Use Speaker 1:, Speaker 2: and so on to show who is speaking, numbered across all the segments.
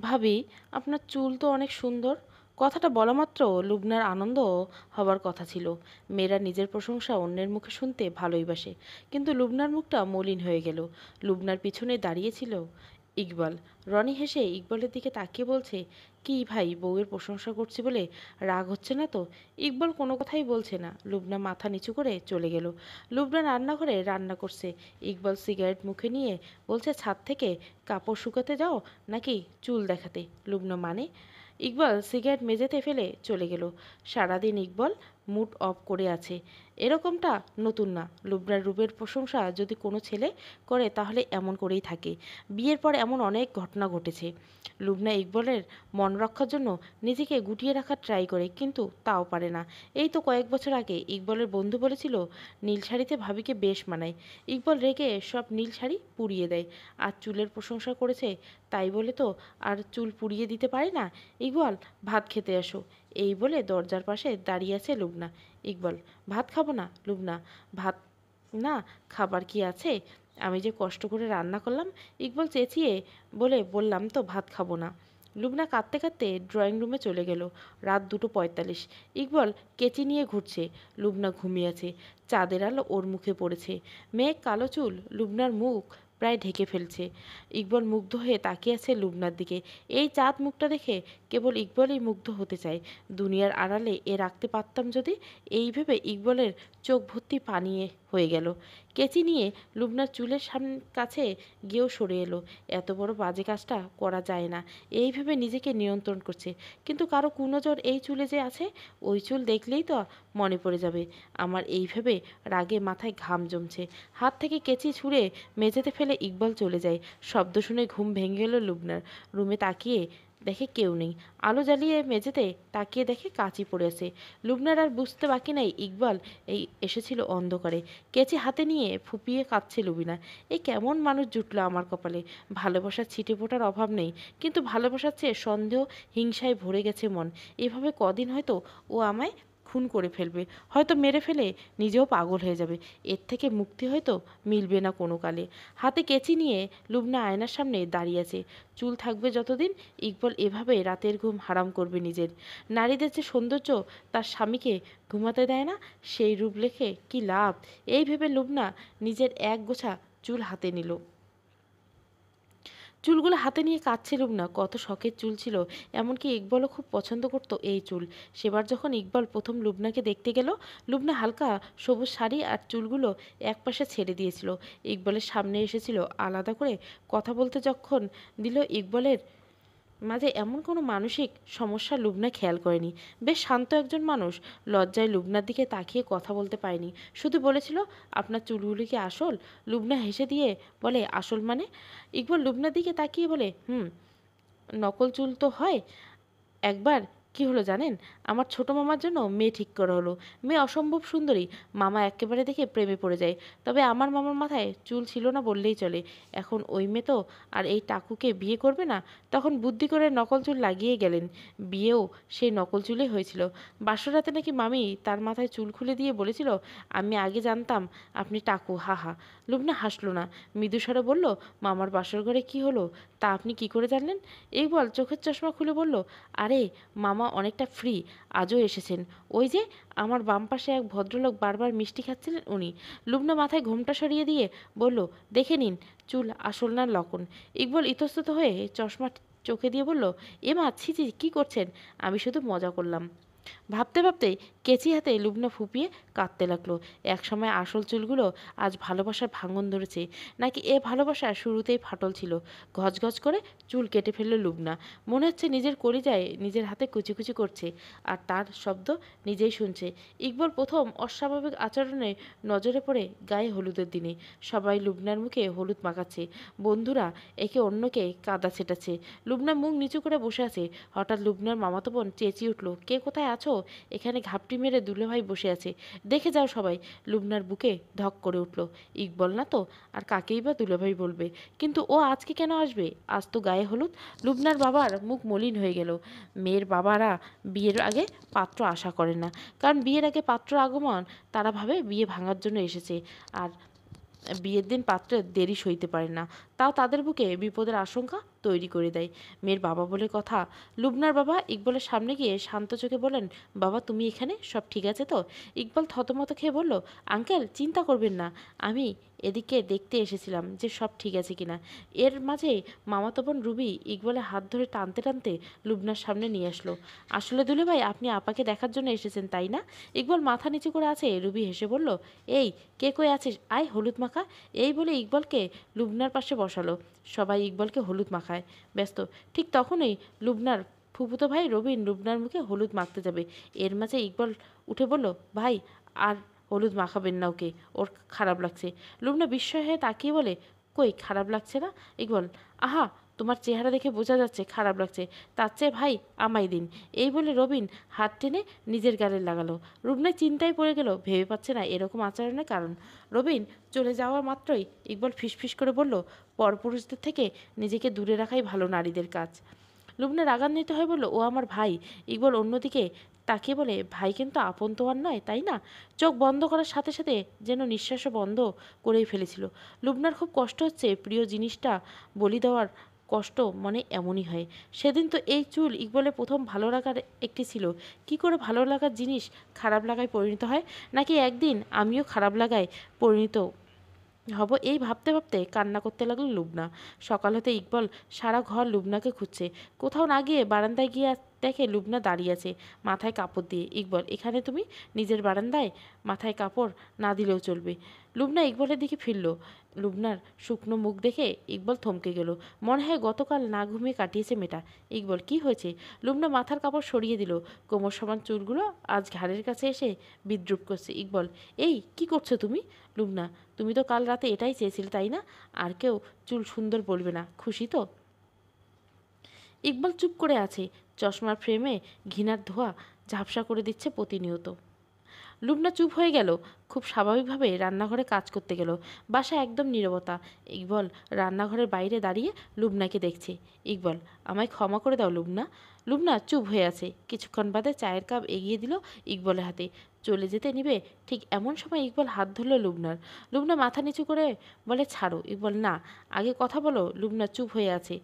Speaker 1: ভাবি, আপনার চুল তো অনেক সুন্দর। কথাটা বলা মাত্র লুবনার আনন্দ হবার কথা ছিল। মেয়েরা নিজের প্রশংসা অন্যের মুখে শুনতে ভালোই বাসে। কিন্তু লুবনার মুখটা মলিন হয়ে গেল। লুবনার পিছনে দাঁড়িয়েছিল ইকবাল। রনি হেসে ইকবালের দিকে তাকিয়ে বলছে, কি ভাই, বউয়ের প্রশংসা করছি বলে রাগ হচ্ছে না তো? ইকবাল কোনো কথাই বলছে না। লুবনা মাথা নিচু করে চলে গেল। লুবনা রান্নাঘরে রান্না করছে। ইকবাল সিগারেট মুখে নিয়ে বলছে, ছাদ থেকে কাপড় শুকাতে যাও নাকি চুল দেখাতে? লুবনা মানে? ইকবাল সিগারেট মেঝেতে ফেলে চলে গেল। সারাদিন ইকবাল মুড অফ করে আছে। এরকমটা নতুন না। লুবনার রূপের প্রশংসা যদি কোনো ছেলে করে তাহলে এমন করেই থাকে। বিয়ের পর এমন অনেক ঘটনা ঘটেছে। লুবনা ইকবালের মন রক্ষার জন্য নিজেকে গুটিয়ে রাখার ট্রাই করে, কিন্তু তাও পারে না। এই তো কয়েক বছর আগে ইকবালের বন্ধু বলেছিল নীল শাড়িতে ভাবিকে বেশ মানায়। ইকবাল রেগে সব নীল শাড়ি পুড়িয়ে দেয়। আর চুলের প্রশংসা করেছে তাই বলে তো আর চুল পুড়িয়ে দিতে পারে না। ইকবাল, ভাত খেতে আসো, এই বলে দরজার পাশে দাঁড়িয়ে আছে লুবনা। ইকবাল, ভাত খাবো না। লুবনা, ভাত না, খাবার কি আছে? আমি যে কষ্ট করে রান্না করলাম। ইকবাল চেঁচিয়ে বললাম তো ভাত খাবো না। লুবনা কাঁদতে কাঁদতে ড্রয়িং রুমে চলে গেল। রাত 2:45। ইকবাল কেচি নিয়ে ঘুরছে। লুবনা ঘুমিয়ে আছে। চাঁদের আলো ওর মুখে পড়েছে। মেঘ কালো চুল লুবনার মুখ প্রায় ঢেকে ফেলছে। ইকবাল মুগ্ধ হয়ে তাকিয়ে আছে লুবনার দিকে। এই চাঁদ মুখটা দেখে কেবল ইকবালই মুগ্ধ হতে চায়। দুনিয়ার আড়ালে এ রাখতে পারতাম যদি। এই ভেবে ইকবালের চোখ ভর্তি পানি হয়ে গেল। কেচি নিয়ে লুবনার চুলের কাছে গিয়েও সরে এলো। এত বড় বাজে কাজটা করা যায় না, এই ভেবে নিজেকে নিয়ন্ত্রণ করছে। কিন্তু কারো কুনজর এই চুলে যে আছে, ওই চুল দেখলেই তো মনে পড়ে যাবে। আমার এই ভেবে রাগে মাথায় ঘাম জমছে। হাত থেকে কেচি ছুঁড়ে মেঝেতে ফেলে ইকবাল চলে যায়। শব্দ শুনে ঘুম ভেঙে গেল লুবনার। রুমে তাকিয়ে দেখে কেউ নেই। আলো জ্বালিয়ে মেঝেতে তাকিয়ে দেখে কাঁচি পড়ে আছে। লুবনার আর বুঝতে বাকি নাই ইকবাল এসেছিল অন্ধকারে। কেচি হাতে নিয়ে ফুপিয়ে কাঁদছে লুবিনা। এই কেমন মানুষ জুটলো আমার কপালে! ভালোবাসার ছিটে ফোটার অভাব নেই, কিন্তু ভালোবাসার চেয়ে সন্দেহ, হিংসায় ভরে গেছে মন। এভাবে কদিন হয়তো ও আমায় খুন করে ফেলবে, হয়তো মেরে ফেলে নিজেও পাগল হয়ে যাবে। এর থেকে মুক্তি হয়তো মিলবে না কোনো কালে। হাতে কেচি নিয়ে লুবনা আয়নার সামনে দাঁড়িয়ে আছে। চুল থাকবে যতদিন ইকবাল এভাবে রাতের ঘুম হারাম করবে নিজের। নারীদের যে সৌন্দর্য তার স্বামীকে ঘুমাতে দেয় না, সেই রূপ লেখে কি লাভ? এই ভেবে লুবনা নিজের এক গোছা চুল হাতে নিল। চুলগুলো হাতে নিয়ে কাঁদছে লুবনা। কত শখের চুল ছিল, এমনকি ইকবালও খুব পছন্দ করত এই চুল। সেবার যখন ইকবাল প্রথম লুবনাকে দেখতে গেল, লুবনা হালকা সবুজ শাড়ি আর চুলগুলো একপাশে ছেড়ে দিয়েছিল। ইকবালের সামনে এসেছিল আলাদা করে কথা বলতে। যখন দিল ইকবালের মাঝে এমন কোনো মানসিক সমস্যা লুবনা খেয়াল করেনি। বেশ শান্ত একজন মানুষ। লজ্জায় লুবনার দিকে তাকিয়ে কথা বলতে পারেনি। শুধু বলেছিল, আপনার চুলগুলি কি আসল? লুবনা হেসে দিয়ে বলে, আসল মানে? ইকবাল লুবনার দিকে তাকিয়ে বলে, নকল চুল তো হয়। একবার কি হলো জানেন? আমার ছোট মামার জন্য মেয়ে ঠিক করা হলো। মেয়ে অসম্ভব সুন্দরী। মামা একেবারে দেখে প্রেমে পড়ে যায়। তবে আমার মামার মাথায় চুল ছিল না বললেই চলে। এখন ওই মেয়ে তো আর এই টাকুকে বিয়ে করবে না। তখন বুদ্ধি করে নকল চুল লাগিয়ে গেলেন। বিয়েও সেই নকল চুলেই হয়েছিল। বাসরাতে নাকি মামি তার মাথায় চুল খুলে দিয়ে বলেছিল, আমি আগে জানতাম আপনি টাকু, হা হা। লুবনা হাসলো না, মৃদুস্বরে বলল, মামার বাসর ঘরে কি হলো তা আপনি কি করে জানলেন? এই বল চোখের চশমা খুলে বলল, আরে মামা অনেকটা ফ্রি, আজও এসেছেন। ওই যে আমার বাম পাশে এক ভদ্রলোক বারবার মিষ্টি খাচ্ছিলেন, উনি। লুবনা মাথায় ঘোমটা সরিয়ে দিয়ে বলল, দেখে নিন চুল আসল না লকন। ইকবাল ইতস্তত হয়ে চশমা চোখে দিয়ে বলল, মা, ছি ছি, কী করছেন? আমি শুধু মজা করলাম। ভাবতে ভাবতে কেচি হাতে লুবনা ফুপিয়ে কাঁদতে লাগলো। একসময় আসল চুলগুলো আজ ভালোবাসার ভাঙন ধরেছে, নাকি এ ভালোবাসার শুরুতেই ফাটল ছিল? গজগজ করে চুল কেটে ফেলল লুবনা। মনে হচ্ছে নিজের কলিজায় নিজের হাতে কুচি কুচি করছে, আর তার শব্দ নিজেই শুনছে। ইকবাল প্রথম অস্বাভাবিক আচরণে নজরে পড়ে গায়ে হলুদের দিনে। সবাই লুবনার মুখে হলুদ মাখাচ্ছে। বন্ধুরা একে অন্যকে কাদা ছেটাচ্ছে। লুবনা মুখ নিচু করে বসে আছে। হঠাৎ লুবনার মামাতো বোন চেঁচিয়ে উঠল, কে কোথায় আছো? এখানে ঘাপটি মেরে দুলাভাই বসে আছে, দেখে যাও সবাই। লুবনার বুকে ধক করে উঠল। ইকবাল না তো, আর কাকেই বা দুলাভাই বলবে? কিন্তু ও আজকে কেন আসবে? আজ তো গায়ে হলুদ। লুবনার বাবার মুখ মলিন হয়ে গেল। মেয়ের বাবারা বিয়ের আগে পাত্র আশা করে না, কারণ বিয়ের আগে পাত্র আগমন তারা ভাবে বিয়ে ভাঙার জন্য এসেছে, আর বিয়ের দিন পাত্রের দেরি সইতে পারে না। তাও তাদের বুকে বিপদের আশঙ্কা তৈরি করে দেয়। মেয়ের বাবা বলে কথা। লুবনার বাবা ইকবালের সামনে গিয়ে শান্ত চোখে বলেন, বাবা তুমি এখানে, সব ঠিক আছে তো? ইকবাল থতমত খেয়ে বলল, আঙ্কেল চিন্তা করবেন না, আমি এদিকে দেখতে এসেছিলাম যে সব ঠিক আছে কিনা। এর মাঝে মামাতো বোন রুবি ইকবালের হাত ধরে টানতে টানতে লুবনার সামনে নিয়ে আসলো। আসলে দুলাভাই আপনি আপাকে দেখার জন্য এসেছেন তাই না? ইকবাল মাথা নিচু করে আছে। রুবি হেসে বলল, এই কে কই আছিস, আয় হলুদ মাখা। এই বলে ইকবালকে লুবনার পাশে বসালো। সবাই ইকবালকে হলুদ মাখায় ব্যস্ত। ঠিক তখনই লুবনার ফুফুতো ভাই রবিন লুবনার মুখে হলুদ মাখতে যাবে। এর মাঝে ইকবাল উঠে বলল, ভাই আর হলুদ মাখাবেন না ওকে, ওর খারাপ লাগছে। লুবনা বিস্ময় হয়ে তাকিয়ে বলে, কই খারাপ লাগছে না? ইকবাল, আহা তোমার চেহারা দেখে বোঝা যাচ্ছে খারাপ লাগছে, তার চেয়ে ভাই আমায় দিন। এই বলে রবিন হাত টেনে নিজের গালে লাগালো। রুবনা চিন্তায় পড়ে গেল, ভেবে পাচ্ছে না এরকম আচরণের কারণ। রবিন চলে যাওয়া মাত্রই ইকবাল ফিসফিস করে বলল, পরপুরুষদের থেকে নিজেকে দূরে রাখাই ভালো নারীদের কাজ। লুবনা রাগান্বিত হয়ে বলল, ও আমার ভাই। ইকবাল অন্যদিকে তাকিয়ে বলে, ভাই কিন্তু আপন তো আর নয় তাই না? চোখ বন্ধ করার সাথে সাথে যেন নিঃশ্বাসও বন্ধ করেই ফেলেছিল। লুবনার খুব কষ্ট হচ্ছে, প্রিয় জিনিসটা বলি দেওয়ার কষ্ট মনে এমনই হয়। সেদিন তো এই চুল ইকবালের প্রথম ভালো লাগার একটি ছিল। কি করে ভালো লাগার জিনিস খারাপ লাগায় পরিণত হয়? নাকি একদিন আমিও খারাপ লাগায় পরিণত হব, এই ভাবতে ভাবতে কান্না করতে লাগলো লুবনা। সকাল হতে ইকবাল সারা ঘর লুবনাকে খুঁজছে। কোথাও না গিয়ে বারান্দায় গিয়ে দেখে লুবনা দাঁড়িয়ে আছে মাথায় কাপড় দিয়ে। ইকবাল, এখানে তুমি নিজের বারান্দায় মাথায় কাপড় না দিলেও চলবে। লুবনা ইকবালের দিকে ফিরল। লুবনার শুকনো মুখ দেখে ইকবাল থমকে গেল। মনে হয় গতকাল না ঘুমিয়ে কাটিয়েছে মেয়েটা। ইকবাল, কি হয়েছে? লুবনা মাথার কাপড় সরিয়ে দিল। কোমর সমান চুলগুলো আজ ঘাড়ের কাছে এসে বিদ্রুপ করছে। ইকবাল, এই কি করছো তুমি? লুবনা, তুমি তো কাল রাতে এটাই চেয়েছিলে তাই না? আর কেউ চুল সুন্দর বলবে না, খুশি তো? ইকবাল চুপ করে আছে। চশমার ফ্রেমে ঘৃণার ধোঁয়া ঝাপসা করে দিচ্ছে প্রতিনিয়ত। লুবনা চুপ হয়ে গেল। খুব স্বাভাবিকভাবে রান্নাঘরে কাজ করতে গেল। বাসায় একদম নীরবতা। ইকবাল রান্নাঘরের বাইরে দাঁড়িয়ে লুবনাকে দেখছে। ইকবাল, আমায় ক্ষমা করে দাও লুবনা। লুবনা চুপ হয়ে আছে। কিছুক্ষণ বাদে চায়ের কাপ এগিয়ে দিল ইকবালের হাতে। চলে যেতে নিবে ঠিক এমন সময় ইকবাল হাত ধরল লুবনার। লুবনা মাথা নিচু করে বলে, ছাড়ো। ইকবাল, না আগে কথা বলো। লুবনা চুপ হয়ে আছে।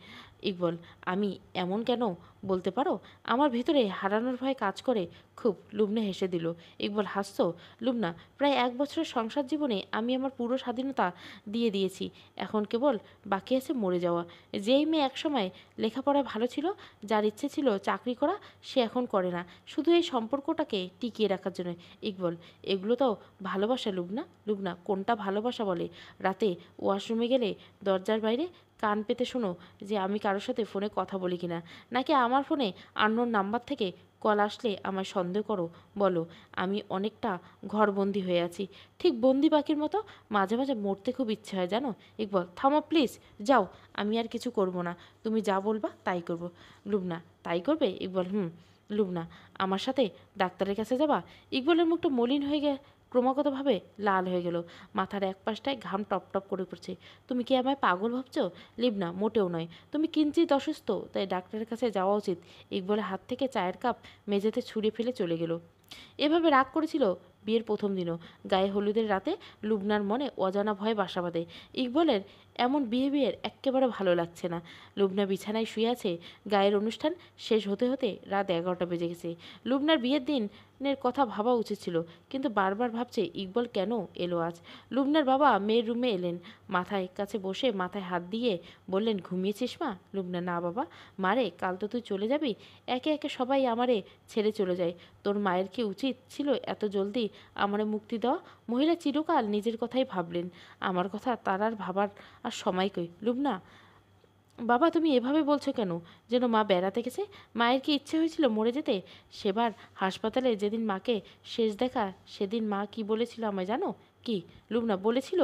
Speaker 1: ইকবাল, আমি এমন কেন বলতে পারো? আমার ভেতরে হারানোর ভয় কাজ করে খুব। লুবনা হেসে দিল। ইকবাল, হাসছো? লুবনা, প্রায় 1 বছরের সংসার জীবনে আমি আমার পুরো স্বাধীনতা দিয়ে দিয়েছি। এখন কেবল বাকি আছে মরে যাওয়া। যেই মেয়ে একসময় লেখাপড়ায় ভালো ছিল, যার ইচ্ছে ছিল চাকরি করা, সে এখন করে না, শুধু এই সম্পর্কটাকে টিকিয়ে রাখার জন্য। ইকবাল, এগুলো তো ভালোবাসা লুবনা। লুবনা, কোনটা ভালোবাসা বলে? রাতে ওয়াশরুমে গেলে দরজার বাইরে কান পেতে শোনো যে আমি কারোর সাথে ফোনে কথা বলি কিনা, নাকি আমার ফোনে আননোন নাম্বার থেকে কল আসলে আমায় সন্দেহ করো? বলো। আমি অনেকটা ঘরবন্দি হয়ে আছি, ঠিক বন্দি পাখির মতো। মাঝে মাঝে মরতে খুব ইচ্ছে হয় জানো। ইকবাল, থামো প্লিজ, যাও, আমি আর কিছু করব না, তুমি যা বলবা তাই করব। লুবনা, তাই করবে? ইকবাল, হুম। লুবনা, আমার সাথে ডাক্তারের কাছে যাবা? ইকবালের মুখটা মলিন হয়ে ক্রমাগতভাবে লাল হয়ে গেল। মাথার এক পাশটায় ঘাম টপ টপ করে পড়ছে। তুমি কি আমায় পাগল ভাবছো? লিবনা, মোটেও নয়, তুমি কিঞ্চিত অসুস্থ, তাই ডাক্তারের কাছে যাওয়া উচিত। ইকবালের হাত থেকে চায়ের কাপ মেঝেতে ছুঁড়ে ফেলে চলে গেল। এভাবে রাগ করেছিল বিয়ের প্রথম দিনও। গায়ে হলুদের রাতে লুবনার মনে অজানা ভয় বাসা বাঁধে। ইকবালের এমন বিহেভিয়ার এক্কেবারে ভালো লাগছে না। লুবনা বিছানায় শুয়ে আছে। গায়ের অনুষ্ঠান শেষ হতে হতে রাত 11টা বেজে গেছে। লুবনার বিয়ের দিনের কথা ভাবা উচিত ছিল, কিন্তু বারবার ভাবছে ইকবাল কেন এলো আজ। লুবনার বাবা মেয়ের রুমে এলেন। মাথায় কাছে বসে মাথায় হাত দিয়ে বললেন, ঘুমিয়েছিস মা? লুবনা, না বাবা। মারে, কাল তো তুই চলে যাবি। একে একে সবাই আমারে ছেড়ে চলে যায়। তোর মায়ের কি উচিত ছিল এত জলদি আমারে মুক্তি দেওয়া? মহিলা চিরকাল নিজের কথাই ভাবলেন, আমার কথা তার আর ভাবার আর সময় কই। লুবনা, বাবা তুমি এভাবে বলছো কেন? যেন মা বেড়াতে গেছে। মায়ের কি ইচ্ছে হয়েছিল মরে যেতে? সেবার হাসপাতালে যেদিন মাকে শেষ দেখা, সেদিন মা কি বলেছিল আমায় জানো? কি? লুবনা বলেছিল,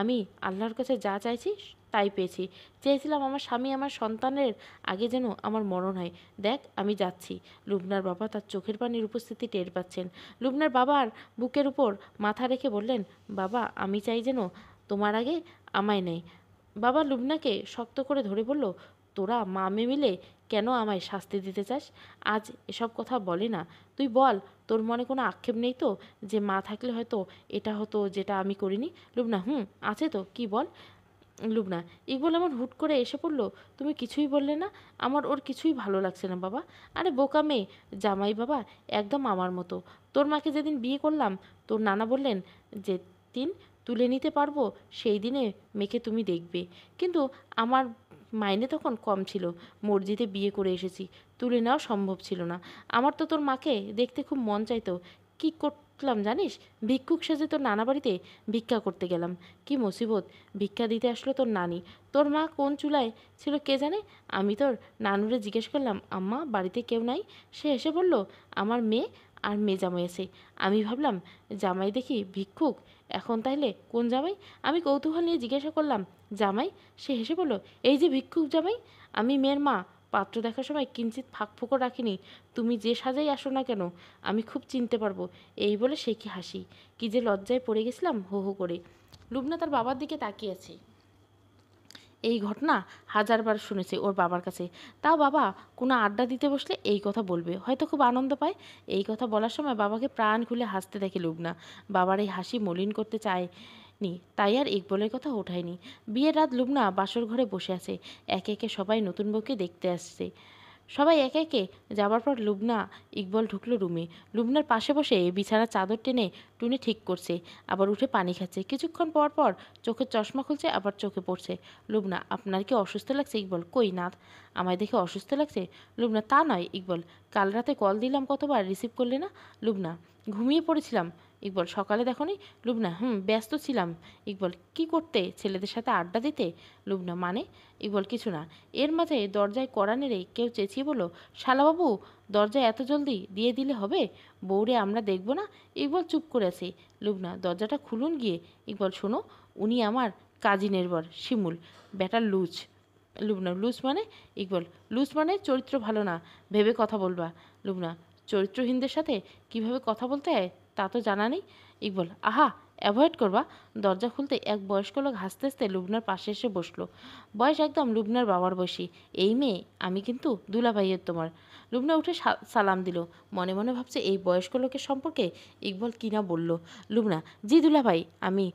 Speaker 1: আমি আল্লাহর কাছে যা চাইছি তাই পেয়েছি। চেয়েছিলাম আমার স্বামী আমার সন্তানের আগে যেন আমার মরণ হয়। দেখ আমি যাচ্ছি। লুবনার বাবা তার চোখের পানির উপস্থিতি টের পাচ্ছেন। লুবনার বাবার বুকের উপর মাথা রেখে বললেন, বাবা আমি চাই যেন তোমার আগে আমায় নেয়। বাবা লুবনাকে শক্ত করে ধরে বলল, তোরা মা মেয়ে মিলে কেন আমায় শাস্তি দিতে চাস? আজ এসব কথা বলে না। তুই বল, তোর মনে কোনো আক্ষেপ নেই তো যে মা থাকলে হয়তো এটা হতো যেটা আমি করিনি? লুবনা, হুম আছে তো, কি বল? লুবনা, ইকবাল এমন হুট করে এসে পড়ল, তুমি কিছুই বললে না? আমার ওর কিছুই ভালো লাগছে না বাবা। আরে বোকা মেয়ে, জামাই বাবা একদম আমার মতো। তোর মাকে যেদিন বিয়ে করলাম তোর নানা বললেন যে দিন তুলে নিতে পারবো সেই দিনে মেয়েকে তুমি দেখবে, কিন্তু আমার মাইনে তখন কম ছিল, মর্জিতে বিয়ে করে এসেছি, তুলে নেওয়া সম্ভব ছিল না। আমার তো তোর মাকে দেখতে খুব মন চাইতো, কী করলাম জানিস? ভিক্ষুক সেজে তোর নানা বাড়িতে ভিক্ষা করতে গেলাম। কি মুসিবত, ভিক্ষা দিতে আসলো তোর নানি। তোর মা কোন চুলায় ছিল কে জানে। আমি তোর নানুরে জিজ্ঞেস করলাম, আম্মা বাড়িতে কেউ নাই? সে এসে বলল আমার মেয়ে আর মেয়ে জামাই আছে। আমি ভাবলাম জামাই দেখি ভিক্ষুক, এখন তাইলে কোন জামাই? আমি কৌতূহল নিয়ে জিজ্ঞাসা করলাম জামাই? সে হেসে বলল এই যে ভিক্ষুক জামাই। আমি মেয়ের মা, পাত্র দেখার সময় কিঞ্চিত ফাঁকফোকর রাখিনি। তুমি যে সাজাই আসো না কেন আমি খুব চিনতে পারবো। এই বলে সে কি হাসি, কি যে লজ্জায় পড়ে গেছিলাম হো হো করে। লুবনা তার বাবার দিকে তাকিয়েছে। এই ঘটনা হাজারবার শুনেছে ওর বাবার কাছে। তাও বাবা কোনো আড্ডা দিতে বসলে এই কথা বলবে, হয়তো খুব আনন্দ পায়। এই কথা বলার সময় বাবাকে প্রাণ খুলে হাসতে দেখে লুবনা। বাবার এই হাসি মলিন করতে চায়নি, তাই আর ইকবলের কথা ওঠায়নি। বিয়ের রাত লুবনা বাসর ঘরে বসে আছে। একে একে সবাই নতুন বউকে দেখতে আসছে। সবাই একে একে যাবার পর লুবনা ইকবল ঢুকলো রুমে। লুবনার পাশে বসে বিছানার চাদর টেনে টুনি ঠিক করছে, আবার উঠে পানি খাচ্ছে। কিছুক্ষণ পর পর চোখের চশমা খুলছে, আবার চোখে পড়ছে। লুবনা, আপনার কি অসুস্থ লাগছে? ইকবল, কই না, আমায় দেখে অসুস্থ লাগছে? লুবনা, তা নয় ইকবল, কাল রাতে কল দিলাম কতবার, রিসিভ করলে না? লুবনা, ঘুমিয়ে পড়েছিলাম। ইকবল, সকালে দেখোনি? লুবনা, ব্যস্ত ছিলাম। ইকবল, কি করতে? ছেলেদের সাথে আড্ডা দিতে? লুবনা, মানে? ইকবল, কিছু না। এর মাঝে দরজায় কড়া নেড়ে কেউ চেঁচিয়ে বলল, শালাবাবু, দরজা এত জলদি দিয়ে দিলে হবে? বউরে আমরা দেখব না? ইকবল চুপ করে আছে। লুবনা, দরজাটা খুলুন গিয়ে। ইকবল, শোনো, উনি আমার কাজিনের বর, শিমুল, ব্যাটার লুজ। লুবনা, লুজ মানে? ইকবল, লুজ মানে চরিত্র ভালো না, ভেবে কথা বলবা। লুবনা, চরিত্রহীনদের সাথে কিভাবে কথা বলতে হয় তা তো জানা নেই। ইকবল, আহা, অ্যাভয়েড করবা। দরজা খুলতে এক বয়স্ক লোক হাসতে হাসতে লুবনার পাশে এসে বসলো। বয়স একদম লুবনার বাবার বয়সী। এই মেয়ে, আমি কিন্তু দুলাভাইয়ের তোমার। লুবনা উঠে সালাম দিল। মনে মনে ভাবছে এই বয়স্ক লোকের সম্পর্কে ইকবল কিনা বলল। লুবনা, জি দুলাভাই, আমি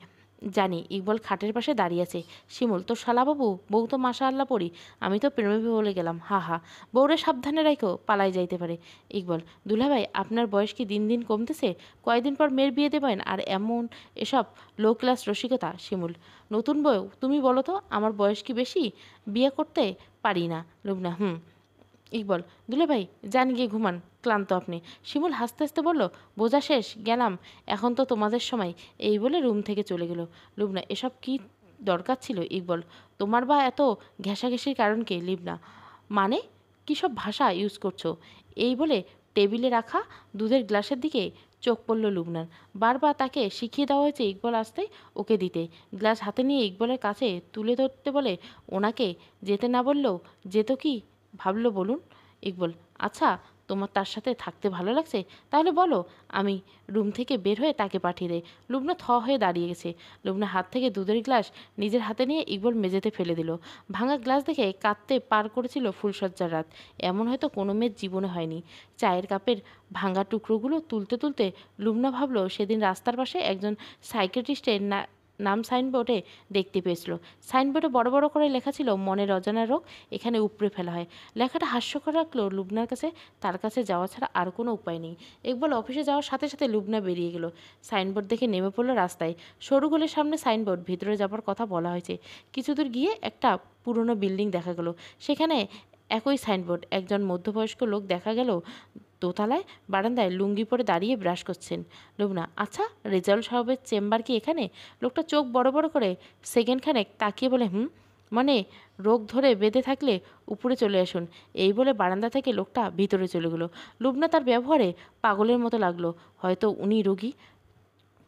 Speaker 1: জানি। ইকবল খাটের পাশে দাঁড়িয়ে আছে। শিমুল, তোর শালাবাবু বউ তো মাশা আল্লাহ পড়ি, আমি তো প্রেমে বলে গেলাম, হা হা। বউরে সাবধানে রাখো, পালাই যাইতে পারে। ইকবল, দুলাভাই আপনার বয়স কি দিন দিন কমতেছে? কয়দিন পর মেয়ের বিয়ে দেবেন আর এমন এসব লো ক্লাস রসিকতা। শিমুল, নতুন বউ তুমি বলো তো, আমার বয়স কি বেশি? বিয়ে করতে পারি না। লুবনা, ইকবল, দুলাভাই যান গিয়ে ঘুমান, ক্লান্ত আপনি। শিমুল হাসতে হাসতে বলল, বোঝা শেষ, গেলাম, এখন তো তোমাদের সময়। এই বলে রুম থেকে চলে গেল। লুবনা, এসব কি দরকার ছিল? ইকবল, তোমার বা এত ঘেঁষাঘেঁষির কারণ কি? লিবনা, মানে কী সব ভাষা ইউজ করছো? এই বলে টেবিলে রাখা দুধের গ্লাসের দিকে চোখ পড়ল লুবনার। বারবার তাকে শিখিয়ে দেওয়া হয়েছে ইকবল আসতে ওকে দিতে। গ্লাস হাতে নিয়ে ইকবলের কাছে তুলে ধরতে বলে ওনাকে যেতে না বললেও যেত কি ভাবলো বলুন? ইকবল, আচ্ছা, তোমার তার সাথে থাকতে ভালো লাগছে? তাহলে বলো, আমি রুম থেকে বের হয়ে তাকে পাঠিয়ে দেয়। লুবনা থ হয়ে দাঁড়িয়ে গেছে। লুবনার হাত থেকে দুধের গ্লাস নিজের হাতে নিয়ে ইকবল মেঝেতে ফেলে দিল। ভাঙা গ্লাস দেখে কাঁদতে পার করেছিল ফুলসজ্জার রাত। এমন হয়তো কোনো মেয়ের জীবনে হয়নি। চায়ের কাপের ভাঙা টুকরোগুলো তুলতে তুলতে লুবনা ভাবলো সেদিন রাস্তার পাশে একজন সাইকিয়াট্রিস্টের নাম সাইনবোর্ডে দেখতে পেয়েছিল। সাইনবোর্ডে বড় বড় করে লেখা ছিল, মনের অজানা রোগ এখানে উপড়ে ফেলা হয়। লেখাটা হাস্যকর রাখলো লুবনার কাছে। তার কাছে যাওয়া ছাড়া আর কোনো উপায় নেই। একবার অফিসে যাওয়ার সাথে সাথে লুবনা বেরিয়ে গেল। সাইনবোর্ড দেখে নেমে পড়লো রাস্তায়। সরু গলির সামনে সাইনবোর্ড, ভিতরে যাবার কথা বলা হয়েছে। কিছু দূর গিয়ে একটা পুরনো বিল্ডিং দেখা গেল। সেখানে একই সাইনবোর্ড। একজন মধ্যবয়স্ক লোক দেখা গেল দোতলায় বারান্দায় লুঙ্গি পরে দাঁড়িয়ে ব্রাশ করছেন। লুবনা, আচ্ছা, রেজাউল সাহেবের চেম্বার কি এখানে? লোকটা চোখ বড় বড় করে সেকেন্ডখানেক তাকিয়ে বলে, মানে রোগ ধরে বেঁধে থাকলে উপরে চলে আসুন। এই বলে বারান্দা থেকে লোকটা ভিতরে চলে গেল। লুবনা তার ব্যবহারে পাগলের মতো লাগলো। হয়তো উনি রোগী,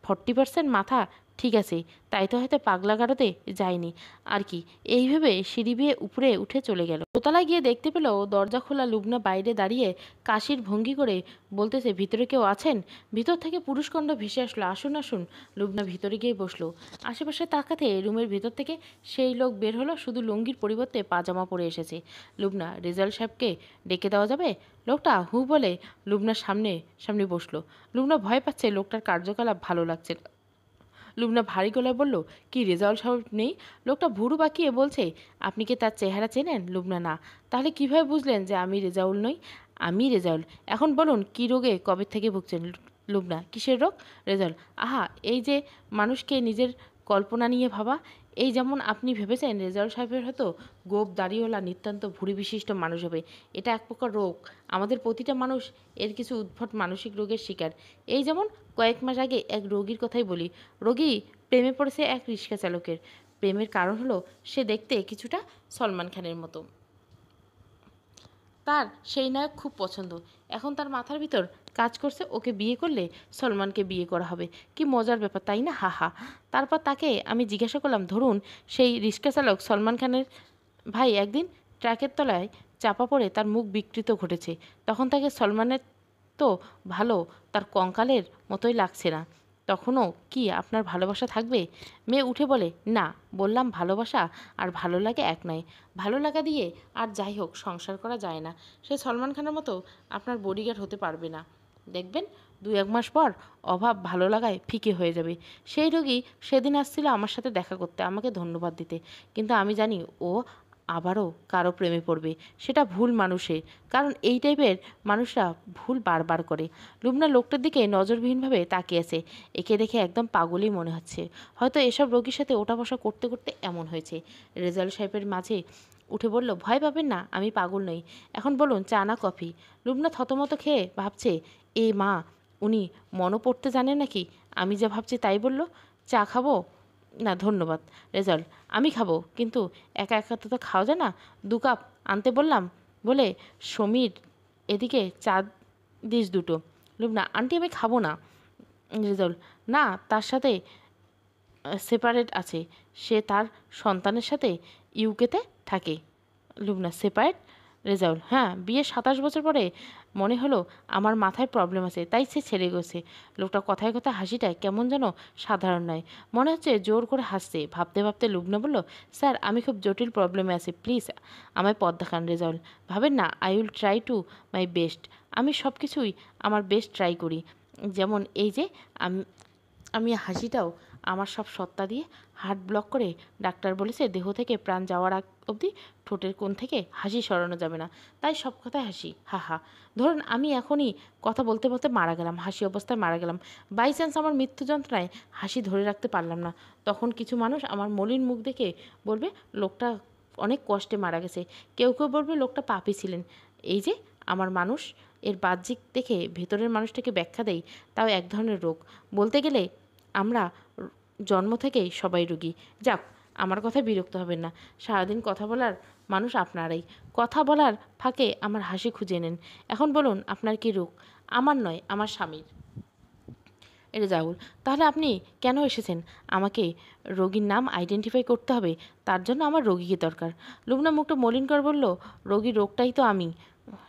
Speaker 1: 40% মাথা ঠিক আছে, তাই তো হয়তো পাগলা গারদে যায়নি আর কি। এইভাবে সিঁড়ি বেয়ে উপরে উঠে চলে গেল। দোতলায় গিয়ে দেখতে পেল দরজা খোলা। লুবনা বাইরে দাঁড়িয়ে কাশির ভঙ্গি করে বলতেছে, ভিতরে কেউ আছেন? ভিতর থেকে পুরুষকণ্ঠ ভেসে আসলো, আসুন আসুন। লুবনা ভিতরে গিয়ে বসলো। আশেপাশে তাকাতে রুমের ভিতর থেকে সেই লোক বের হলো, শুধু লুঙ্গির পরিবর্তে পাজামা পরে এসেছে। লুবনা, রেজাল সাহেবকে ডেকে দেওয়া যাবে? লোকটা হু বলে লুবনার সামনে সামনে বসলো। লুবনা ভয় পাচ্ছে লোকটার কার্যকলাপ ভালো লাগছে না। লুবনা ভারী গলায় বলল, কি রেজাউল সাহেব নেই? লোকটা ভুরু বাঁকিয়ে বলছে, আপনি কি তার চেহারা চেনেন? লুবনা, না। তাহলে কিভাবে বুঝলেন যে আমি রেজাউল নই? আমি রেজাউল। এখন বলুন, কি রোগে কবে থেকে ভুগছেন? লুবনা, কিসের রোগ? রেজাউল, আহা, এই যে মানুষকে নিজের কল্পনা নিয়ে ভাবা। এই যেমন আপনি ভেবেছেন রেজাউল সাহেবের হয়তো গোঁফ দাড়িওয়ালা নিতান্ত ভুঁড়ি বিশিষ্ট মানুষ হবে। এটা এক প্রকার রোগ। আমাদের প্রতিটা মানুষ এর কিছু উদ্ভট মানসিক রোগের শিকার। এই যেমন কয়েক মাস আগে এক রোগীর কথাই বলি। রোগী প্রেমে পড়েছে এক রিক্সা চালকের। প্রেমের কারণ হলো সে দেখতে কিছুটা সলমান খানের মতো। তার সেই নায়ক খুব পছন্দ। এখন তার মাথার ভিতর কাজ করছে ওকে বিয়ে করলে সলমানকে বিয়ে করা হবে। কি মজার ব্যাপার, তাই না? হা হা। তারপর তাকে আমি জিজ্ঞাসা করলাম, ধরুন সেই রিক্সা চালক সলমান খানের ভাই একদিন ট্রাকের তলায় চাপা পড়ে তার মুখ বিকৃত ঘটেছে। তখন তাকে সলমানের তো ভালো তার কঙ্কালের মতোই লাগছে না। তখনও কি আপনার ভালোবাসা থাকবে? মেয়ে উঠে বলে, না। বললাম, ভালোবাসা আর ভালো লাগে এক নয়। ভালো লাগা দিয়ে আর যাই হোক সংসার করা যায় না। সে সলমান খানের মতো আপনার বডিগার্ড হতে পারবে না। দেখবেন 2-1 মাস পর অভাব ভালো লাগায় ফিকে হয়ে যাবে। সেই রোগী সেদিন আসছিল আমার সাথে দেখা করতে, আমাকে ধন্যবাদ দিতে। কিন্তু আমি জানি ও আবারও কারো প্রেমে পড়বে। সেটা ভুল মানুষের, কারণ এই টাইপের মানুষরা ভুল বারবার করে। লুবনা লোকটার দিকে নজরবিহীনভাবে তাকিয়ে আছে। একে দেখে একদম পাগলই মনে হচ্ছে। হয়তো এসব রোগীর সাথে ওঠা বসা করতে করতে এমন হয়েছে। রেজাউল সাহেবের মাঝে উঠে বলল, ভয় পাবেন না, আমি পাগল নই। এখন বলুন, চা না কফি? লুবনা থতমত খেয়ে ভাবছে, এ মা, উনি মনও পড়তে জানেন নাকি? আমি যা ভাবছি তাই বলল। চা খাবো? না ধন্যবাদ। রেজাল্ট, আমি খাবো, কিন্তু একা একা তো খাওয়া যায় না। 2 কাপ আনতে বললাম বলে সমীর এদিকে চা দিস 2টো। লুবনা, আন্টি আমি খাবো না। রেজাল্ট, না, তার সাথে সেপারেট আছে। সে তার সন্তানের সাথে ইউকেতে থাকে। লুবনা, সেপারেট? রেজাউল, হ্যাঁ, বিয়ের 27 বছর পরে মনে হলো আমার মাথায় প্রবলেম আছে, তাই সে ছেড়ে গেছে। লোকটা কথায় কথায় হাসিটায় কেমন যেন সাধারণ নয়, মনে হচ্ছে জোর করে হাসছে। ভাবতে ভাবতে লুবনা বলল, স্যার, আমি খুব জটিল প্রবলেমে আছি, প্লিজ আমায় পথ দেখান। রেজাউল, ভাবেন না, I will try to my best. আমি সব কিছুই আমার বেস্ট ট্রাই করি। যেমন এই যে আমি আমি হাসিটাও আমার সব সত্তা দিয়ে হার্ট ব্লক করে। ডাক্তার বলেছে দেহ থেকে প্রাণ যাওয়ার আগ অবধি ঠোঁটের কোণ থেকে হাসি সরানো যাবে না। তাই সব কথায় হাসি, হা হা। ধরুন আমি এখনই কথা বলতে বলতে মারা গেলাম, হাসি অবস্থায় মারা গেলাম। বাই চান্স আমার মৃত্যু যন্ত্রণায় হাসি ধরে রাখতে পারলাম না। তখন কিছু মানুষ আমার মলিন মুখ দেখে বলবে লোকটা অনেক কষ্টে মারা গেছে। কেউ কেউ বলবে লোকটা পাপী ছিলেন। এই যে আমার মানুষ, এর বাহ্যিক দেখে ভেতরের মানুষটাকে ব্যাখ্যা দেয়, তাও এক ধরনের রোগ। বলতে গেলে আমরা জন্ম থেকেই সবাই রোগী। যাক, আমার কথায় বিরক্ত হবেন না। সারাদিন কথা বলার মানুষ আপনারাই। কথা বলার ফাঁকে আমার হাসি খুঁজে নেন। এখন বলুন, আপনার কি রোগ? আমার নয়, আমার স্বামীর। রেজাউল, তাহলে আপনি কেন এসেছেন? আমাকে রোগীর নাম আইডেন্টিফাই করতে হবে, তার জন্য আমার রোগীকে দরকার। লুবনা মুখটা মলিন করে বলল, রোগীর রোগটাই তো আমি।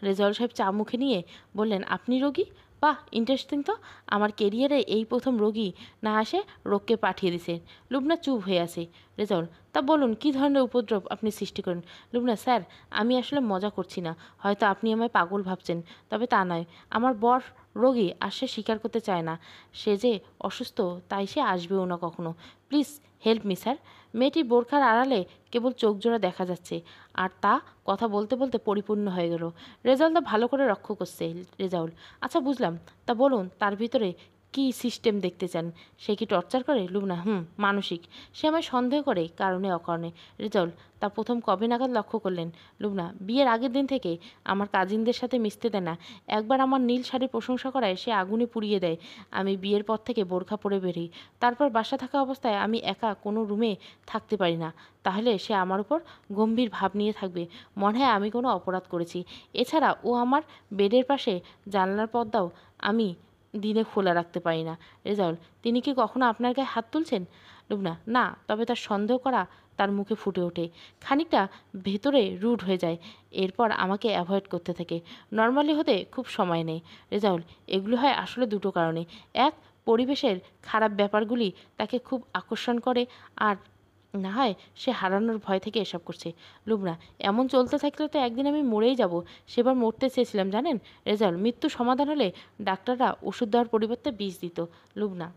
Speaker 1: রেজাউল সাহেব চা মুখে নিয়ে বললেন, আপনি রোগী? বাহ, ইন্টারেস্টিং তো। আমার কেরিয়ারে এই প্রথম রোগী না আসে রোগকে পাঠিয়ে দিছে। লুবনা চুপ হয়ে আছে। রেজাউল, তা বলুন কী ধরনের উপদ্রব আপনি সৃষ্টি করেন? লুবনা, স্যার, আমি আসলে মজা করছি না। হয়তো আপনি আমায় পাগল ভাবছেন, তবে তা নয়। আমার বর রোগী আর সে স্বীকার করতে চায় না। সে যে অসুস্থ তাই সে আসবেও না কখনো। Please help me sir. মেয়েটি বোরখার আড়ালে কেবল চোখ জোড়া দেখা যাচ্ছে, আর তা কথা বলতে বলতে পরিপূর্ণ হয়ে গেল। রেজাউলটা ভালো করে লক্ষ্য করছে। রেজাউল, আচ্ছা বুঝলাম, তা বলুন তার ভিতরে কি সিস্টেম দেখতে চান? সে কি টর্চার করে? লুবনা, মানসিক। সে আমায় সন্দেহ করে কারণে অকারণে। রেজাউল, তা প্রথম কবে নাগাদ লক্ষ্য করলেন? লুবনা, বিয়ের আগের দিন থেকে। আমার কাজিনদের সাথে মিশতে দেয় না। একবার আমার নীল শাড়ির প্রশংসা করায় সে আগুনে পুড়িয়ে দেয়। আমি বিয়ের পর থেকে বোরখা পরে বেরোই। তারপর বাসা থাকা অবস্থায় আমি একা কোনো রুমে থাকতে পারি না। তাহলে সে আমার উপর গম্ভীর ভাব নিয়ে থাকবে, মনে হয় আমি কোনো অপরাধ করেছি। এছাড়া ও আমার বেডের পাশে জানলার পর্দাও আমি দিনে খোলা রাখতে পারি না। রেজাউল, তিনি কি কখনো আপনার গায়ে হাত তুলছেন? লুবনা, না, তবে তার সন্দেহ করা তার মুখে ফুটে ওঠে। খানিকটা ভেতরে রুড হয়ে যায়। এরপর আমাকে অ্যাভয়েড করতে থাকে। নর্মালি হতে খুব সময় নেই। রেজাউল, এগুলো হয় আসলে 2টো কারণে। এক, পরিবেশের খারাপ ব্যাপারগুলি তাকে খুব আকর্ষণ করে, আর না হয় সে হারানোর ভয় থেকে এসব করছে। লুবনা, এমন চলতে থাকলে তো একদিন আমি মরেই যাব। সেবার মরতে চেয়েছিলাম জানেন। রেজাউল, মৃত্যু সমাধান হলে ডাক্তাররা ওষুধ দেওয়ার পরিবর্তে বিষ দিত। লুবনা,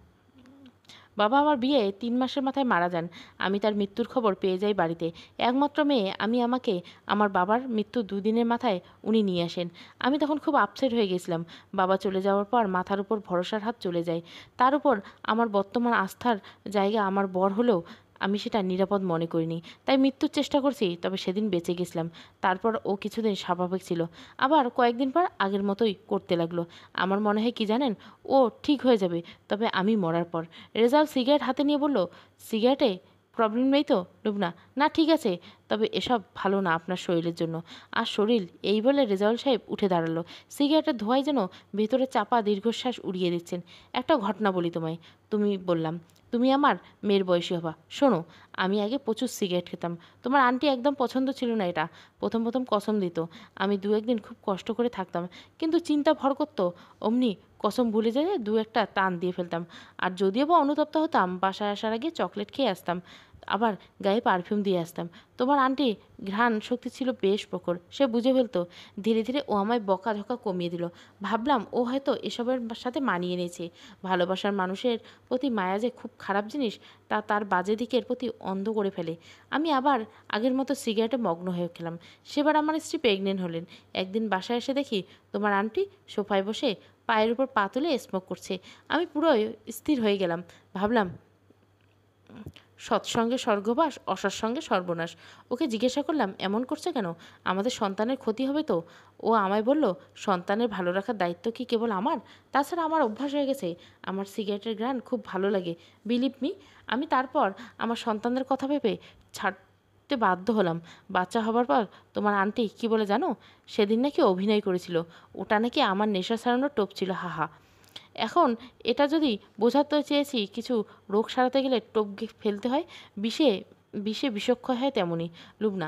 Speaker 1: বাবা আমার বিয়ে 3 মাসের মাথায় মারা যান। আমি তার মৃত্যুর খবর পেয়ে যাই বাড়িতে। একমাত্র মেয়ে আমি আমাকে আমার বাবার মৃত্যুর 2 দিনের মাথায় উনি নিয়ে আসেন। আমি তখন খুব আপসেট হয়ে গেছিলাম। বাবা চলে যাওয়ার পর মাথার উপর ভরসার হাত চলে যায়। তার উপর আমার বর্তমান আস্থার জায়গা আমার বর হলেও আমি সেটা নিরাপদ মনে করিনি। তাই মৃত্যুর চেষ্টা করছি, তবে সেদিন বেঁচে গেছিলাম। তারপর ও কিছুদিন স্বাভাবিক ছিল। আবার কয়েকদিন পর আগের মতোই করতে লাগলো। আমার মনে হয় কি জানেন, ও ঠিক হয়ে যাবে, তবে আমি মরার পর। রেজাল্ট সিগারেট হাতে নিয়ে বলল, সিগারেটে প্রবলেম নেই তো লুবনা? না ঠিক আছে, তবে এসব ভালো না আপনার শরীরের জন্য। আর শরীর, এই বলে রেজাউল সাহেব উঠে দাঁড়ালো। সিগারেটের ধোঁয়ায় যেন ভেতরে চাপা দীর্ঘশ্বাস উড়িয়ে দিচ্ছেন। একটা ঘটনা বলি তোমায়। বললাম, তুমি আমার মেয়ের বয়সী হবা। শোনো, আমি আগে প্রচুর সিগারেট খেতাম। তোমার আন্টি একদম পছন্দ ছিল না এটা। প্রথম প্রথম কসম দিত। আমি 2-1 দিন খুব কষ্ট করে থাকতাম, কিন্তু চিন্তা ভর করতো। অমনি কসম ভুলে যেয়ে 2-একটা টান দিয়ে ফেলতাম। আর যদিও বা অনুতপ্ত হতাম, বাসায় আসার আগে চকলেট খেয়ে আসতাম, আবার গায়ে পারফিউম দিয়ে আসতাম। তোমার আন্টি ঘ্রাণ শক্তি ছিল বেশ প্রখর। সে বুঝে ফেলতো। ধীরে ধীরে ও আমায় বকাঝকা কমিয়ে দিল। ভাবলাম ও হয়তো এসবের সাথে মানিয়ে নিয়েছে। ভালোবাসার মানুষের প্রতি মায়া যে খুব খারাপ জিনিস, তা তার বাজে দিকের প্রতি অন্ধ করে ফেলে। আমি আবার আগের মতো সিগারেটে মগ্ন হয়ে গেলাম। সেবার আমার স্ত্রী প্রেগনেন্ট হলেন। একদিন বাসায় এসে দেখি তোমার আন্টি সোফায় বসে পায়ের উপর পা তুলে স্মোক করছে। আমি পুরো স্থির হয়ে গেলাম। ভাবলাম, সৎসঙ্গে স্বর্গবাস, অসৎসঙ্গে সর্বনাশ। ওকে জিজ্ঞাসা করলাম, এমন করছে কেন? আমাদের সন্তানের ক্ষতি হবে তো? ও আমায় বলল, সন্তানের ভালো রাখার দায়িত্ব কি কেবল আমার? তাছাড়া আমার অভ্যাস হয়ে গেছে। আমার সিগারেটের ঘ্রাণ খুব ভালো লাগে, বিলিভ মি। আমি তারপর আমার সন্তানদের কথা ভেবে ছাড়তে বাধ্য হলাম। বাচ্চা হবার পর তোমার আন্টি কি বলে জানো? সেদিন নাকি অভিনয় করেছিল। ওটা নাকি আমার নেশা ছাড়ানোর টোপ ছিল, হাহা। এখন এটা যদি বোঝাতে চেয়েছি, কিছু রোগ সারাতে গেলে টোপ ফেলতে হয়। বিষে বিষে বিষক্ষয় হয় তেমনই। লুবনা,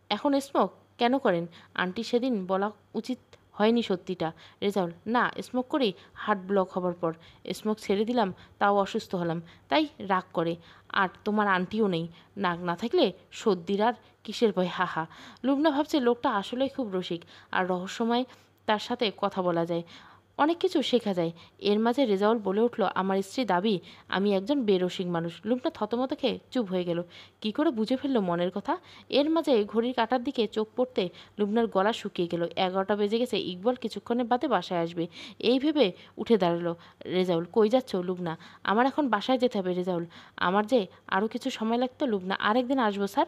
Speaker 1: এখন স্মোক কেন করেন? আন্টি সেদিন বলা উচিত হয়নি সত্যিটা। রেজাউল, না, স্মোক করি হার্ট ব্লক হবার পর। স্মোক ছেড়ে দিলাম, তাও অসুস্থ হলাম, তাই রাগ করে। আর তোমার আন্টিও নেই। নাক না থাকলে সর্দির আর কিসের ভয়, হাহা। লুবনা ভাবছে লোকটা আসলেই খুব রসিক, আর রহস্যময়। তার সাথে কথা বলা যায়, অনেক কিছু শেখা যায়। এর মাঝে রেজাউল বলে উঠল, আমার স্ত্রী দাবি আমি একজন বেরসিক মানুষ। লুকটা থতমত খেয়ে চুপ হয়ে গেল। কি করে বুঝে ফেললো মনের কথা? এর মাঝে ঘড়ির কাঁটার দিকে চোখ পড়তে লুবনার গলা শুকিয়ে গেল। 11টা বেজে গেছে। ইকবাল কিছুক্ষণের বাদে বাসায় আসবে, এই ভেবে উঠে দাঁড়ালো। রেজাউল, কই যাচ্ছ লুবনা? আমার এখন বাসায় যেতে হবে রেজাউল। আমার যে আরও কিছু সময় লাগতো লুবনা। আরেকদিন আসবো স্যার,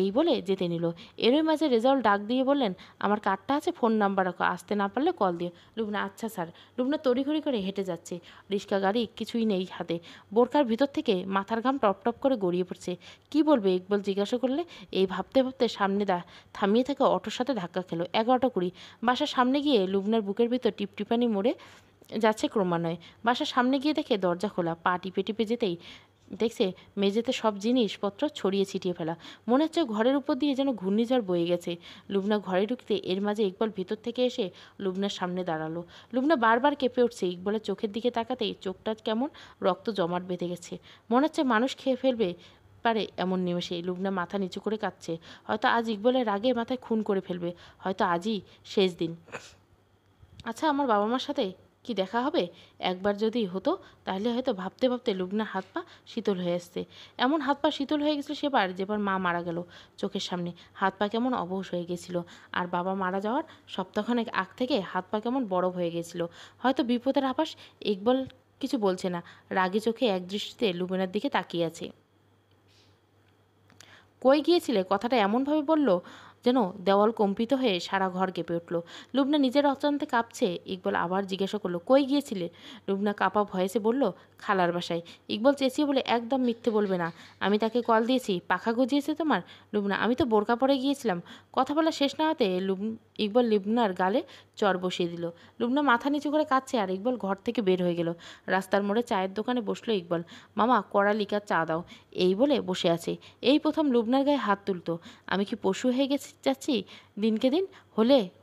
Speaker 1: এই বলে যেতে নিল। এরই মাঝে রেজাউল ডাক দিয়ে বললেন, আমার কার্ডটা আছে, ফোন নাম্বার রাখো, আসতে না পারলে কল দিও। লুবনা, আচ্ছা স্যার। লুবনা তড়িঘড়ি করে হেঁটে যাচ্ছে। রিক্সা গাড়ি কিছুই নেই হাতে। বোরকার ভিতর থেকে মাথার ঘাম টপ টপ করে গড়িয়ে পড়ছে। কি বলবে ইকবাল জিজ্ঞাসা করলে? এই ভাবতে ভাবতে সামনে থামিয়ে থাকা অটোর সাথে ধাক্কা খেলো। 11:20। বাসার সামনে গিয়ে লুবনার বুকের ভিতর টিপটিপানি মোড়ে যাচ্ছে ক্রমান্বয়ে। বাসার সামনে গিয়ে দেখে দরজা খোলা। পা টিপে টিপে যেতেই দেখছে মেঝেতে সব জিনিসপত্র ছড়িয়ে ছিটিয়ে ফেলা। মনে হচ্ছে ঘরের উপর দিয়ে যেন ঘূর্ণিঝড় বয়ে গেছে। লুবনা ঘরে ঢুকতে এর মাঝে ইকবাল ভিতর থেকে এসে লুবনার সামনে দাঁড়ালো। লুবনা বারবার কেঁপে উঠছে। ইকবালের চোখের দিকে তাকাতেই চোখটা কেমন রক্ত জমাট বেঁধে গেছে। মনে হচ্ছে মানুষ খেয়ে ফেলবে পারে এমন নিমেষে। লুবনা মাথা নিচু করে কাঁদছে। হয়তো আজ ইকবালের রাগে মাথায় খুন করে ফেলবে। হয়তো আজই শেষ দিন। আচ্ছা, আমার বাবা মার সাথে কি দেখা হবে? একবার যদি হতো, তাহলে হয়তো। ভাবতে ভাবতে লুবনার হাত পা শীতল হয়ে আসছে। এমন হাত পা শীতল হয়ে গেছিল সেবার, যেবার মা মারা গেল। চোখের সামনে হাত পা কেমন অবশ হয়ে গেছিল। আর বাবা মারা যাওয়ার সপ্তাহখানেক আগ থেকে হাত পা কেমন বরফ হয়ে গেছিল। হয়তো বিপদের আভাস। ইকবাল কিছু বলছে না, রাগে চোখে একদৃষ্টিতে লুবনার দিকে তাকিয়ে আছে। কই গিয়েছিলে? কথাটা এমনভাবে বলল যেন দেওয়াল কম্পিত হয়ে সারা ঘর কেঁপে উঠল। লুবনা নিজের অজান্তে কাঁপছে। ইকবাল আবার জিজ্ঞাসা করলো, কই গিয়েছিলে? লুবনা কাঁপা ভয়েসে বলল, খালার বাসায়। ইকবাল চেঁচিয়ে বলে, একদম মিথ্যে বলবে না। আমি তাকে কল দিয়েছি। পাখা গজিয়েছে তোমার? লুবনা, আমি তো বোরকা পরে গিয়েছিলাম। কথা বলা শেষ না হতে ইকবাল লুবনার গালে চর বসিয়ে দিল। লুবনা মাথা নিচু করে কাঁদছে, আর ইকবাল ঘর থেকে বের হয়ে গেল। রাস্তার মোড়ে চায়ের দোকানে বসলো ইকবাল। মামা, কড়া লিকার চা দাও, এই বলে বসে আছে। এই প্রথম লুবনার গায়ে হাত তুলতো। আমি কি পশু হয়ে যাচ্ছি দিনকে দিন?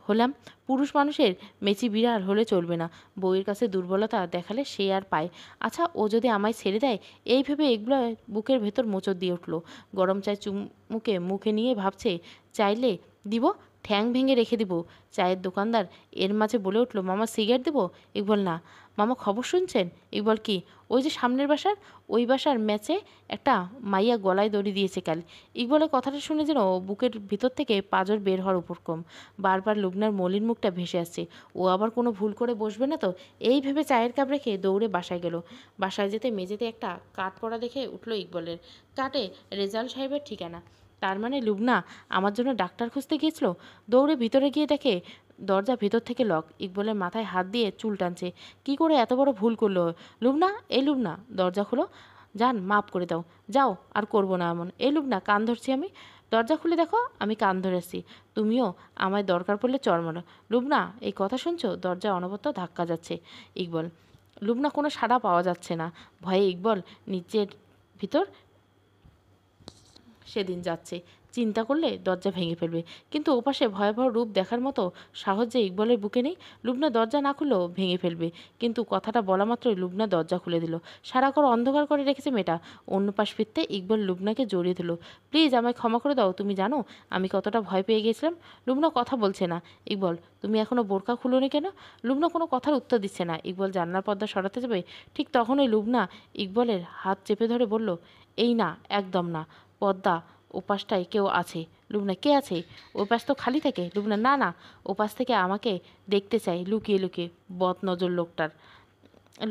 Speaker 1: হলাম। পুরুষ মানুষের মেচি বিড়াল হলে চলবে না। বউয়ের কাছে দুর্বলতা দেখালে সে আর পায়। আচ্ছা, ও যদি আমায় ছেড়ে দেয়? এই ভেবে এগুলো বুকের ভেতর মোচড় দিয়ে উঠল। গরম চায় চুমুকে মুখে নিয়ে ভাবছে, চাইলে দিব, ঠ্যাং ভেঙে রেখে দিব। চায়ের দোকানদার এর মাঝে বলে উঠল, মামা সিগারেট দেবো? ইকবল, না। মামা খবর শুনছেন? ইকবল, কি? ওই যে সামনের বাসার, ওই বাসার ম্যাচে একটা মাইয়া গলায় দড়ি দিয়েছে কাল। ইকবলের কথাটা শুনে যেন বুকের ভিতর থেকে পাঁজর বের হওয়ার উপক্রম। বারবার লুবনার মলিন মুখটা ভেসে আসছে। ও আবার কোনো ভুল করে বসবে না তো, এই ভেবে চায়ের কাপ রেখে দৌড়ে বাসায় গেল। বাসায় যেতে মেঝেতে একটা কাঠ পড়া দেখে উঠল ইকবলের। কাটে রেজাউল সাহেবের ঠিকানা। তার মানে লুবনা আমার জন্য ডাক্তার খুঁজতে গিয়েছিল। দৌড়ে ভিতরে গিয়ে দেখে দরজা ভেতর থেকে লক। ইকবলের মাথায় হাত দিয়ে চুল টানছে। কি করে এত বড় ভুল করলো? লুবনা, এই লুবনা, দরজা খোলো। জান, মাফ করে দাও, যাও, আর করবো না এমন। এই লুবনা, কান ধরছি আমি, দরজা খুলে দেখো আমি কান ধরেছি। তুমিও আমায় দরকার পড়লে চড় মারো। লুবনা, এই কথা শুনছো? দরজা অনবরত ধাক্কা যাচ্ছে। ইকবল, লুবনা, কোনো সাড়া পাওয়া যাচ্ছে না। ভয়ে ইকবল নিচের ভিতর সেদিন যাচ্ছে। চিন্তা করলে দরজা ভেঙে ফেলবে, কিন্তু ওপাশে ভয়াবহ রূপ দেখার মতো সাহস যে ইকবলের বুকে নেই। লুবনা দরজা না খুললেও ভেঙে ফেলবে, কিন্তু কথাটা বলা মাত্রই লুবনা দরজা খুলে দিল। সারা ঘর অন্ধকার করে রেখেছে মেয়েটা। অন্য পাশ ফিরতে ইকবল লুবনাকে জড়িয়ে দিল। প্লিজ আমায় ক্ষমা করে দাও, তুমি জানো আমি কতটা ভয় পেয়ে গেছিলাম। লুবনা কথা বলছে না। ইকবল, তুমি এখনও বোরকা খুলোনি কেন? লুবনা কোনো কথার উত্তর দিচ্ছে না। ইকবল জানলার পর্দা সরাতে যাবে, ঠিক তখনই লুবনা ইকবলের হাত চেপে ধরে বলল, এই না, একদম না, পর্দা ওপাশটায় কেউ আছে। লুবনা, কে আছে? ওই পাশ তো খালি থাকে। লুবনা, না না, ওপাশ থেকে আমাকে দেখতে চাই লুকিয়ে লুকিয়ে, বদ নজর লোকটার।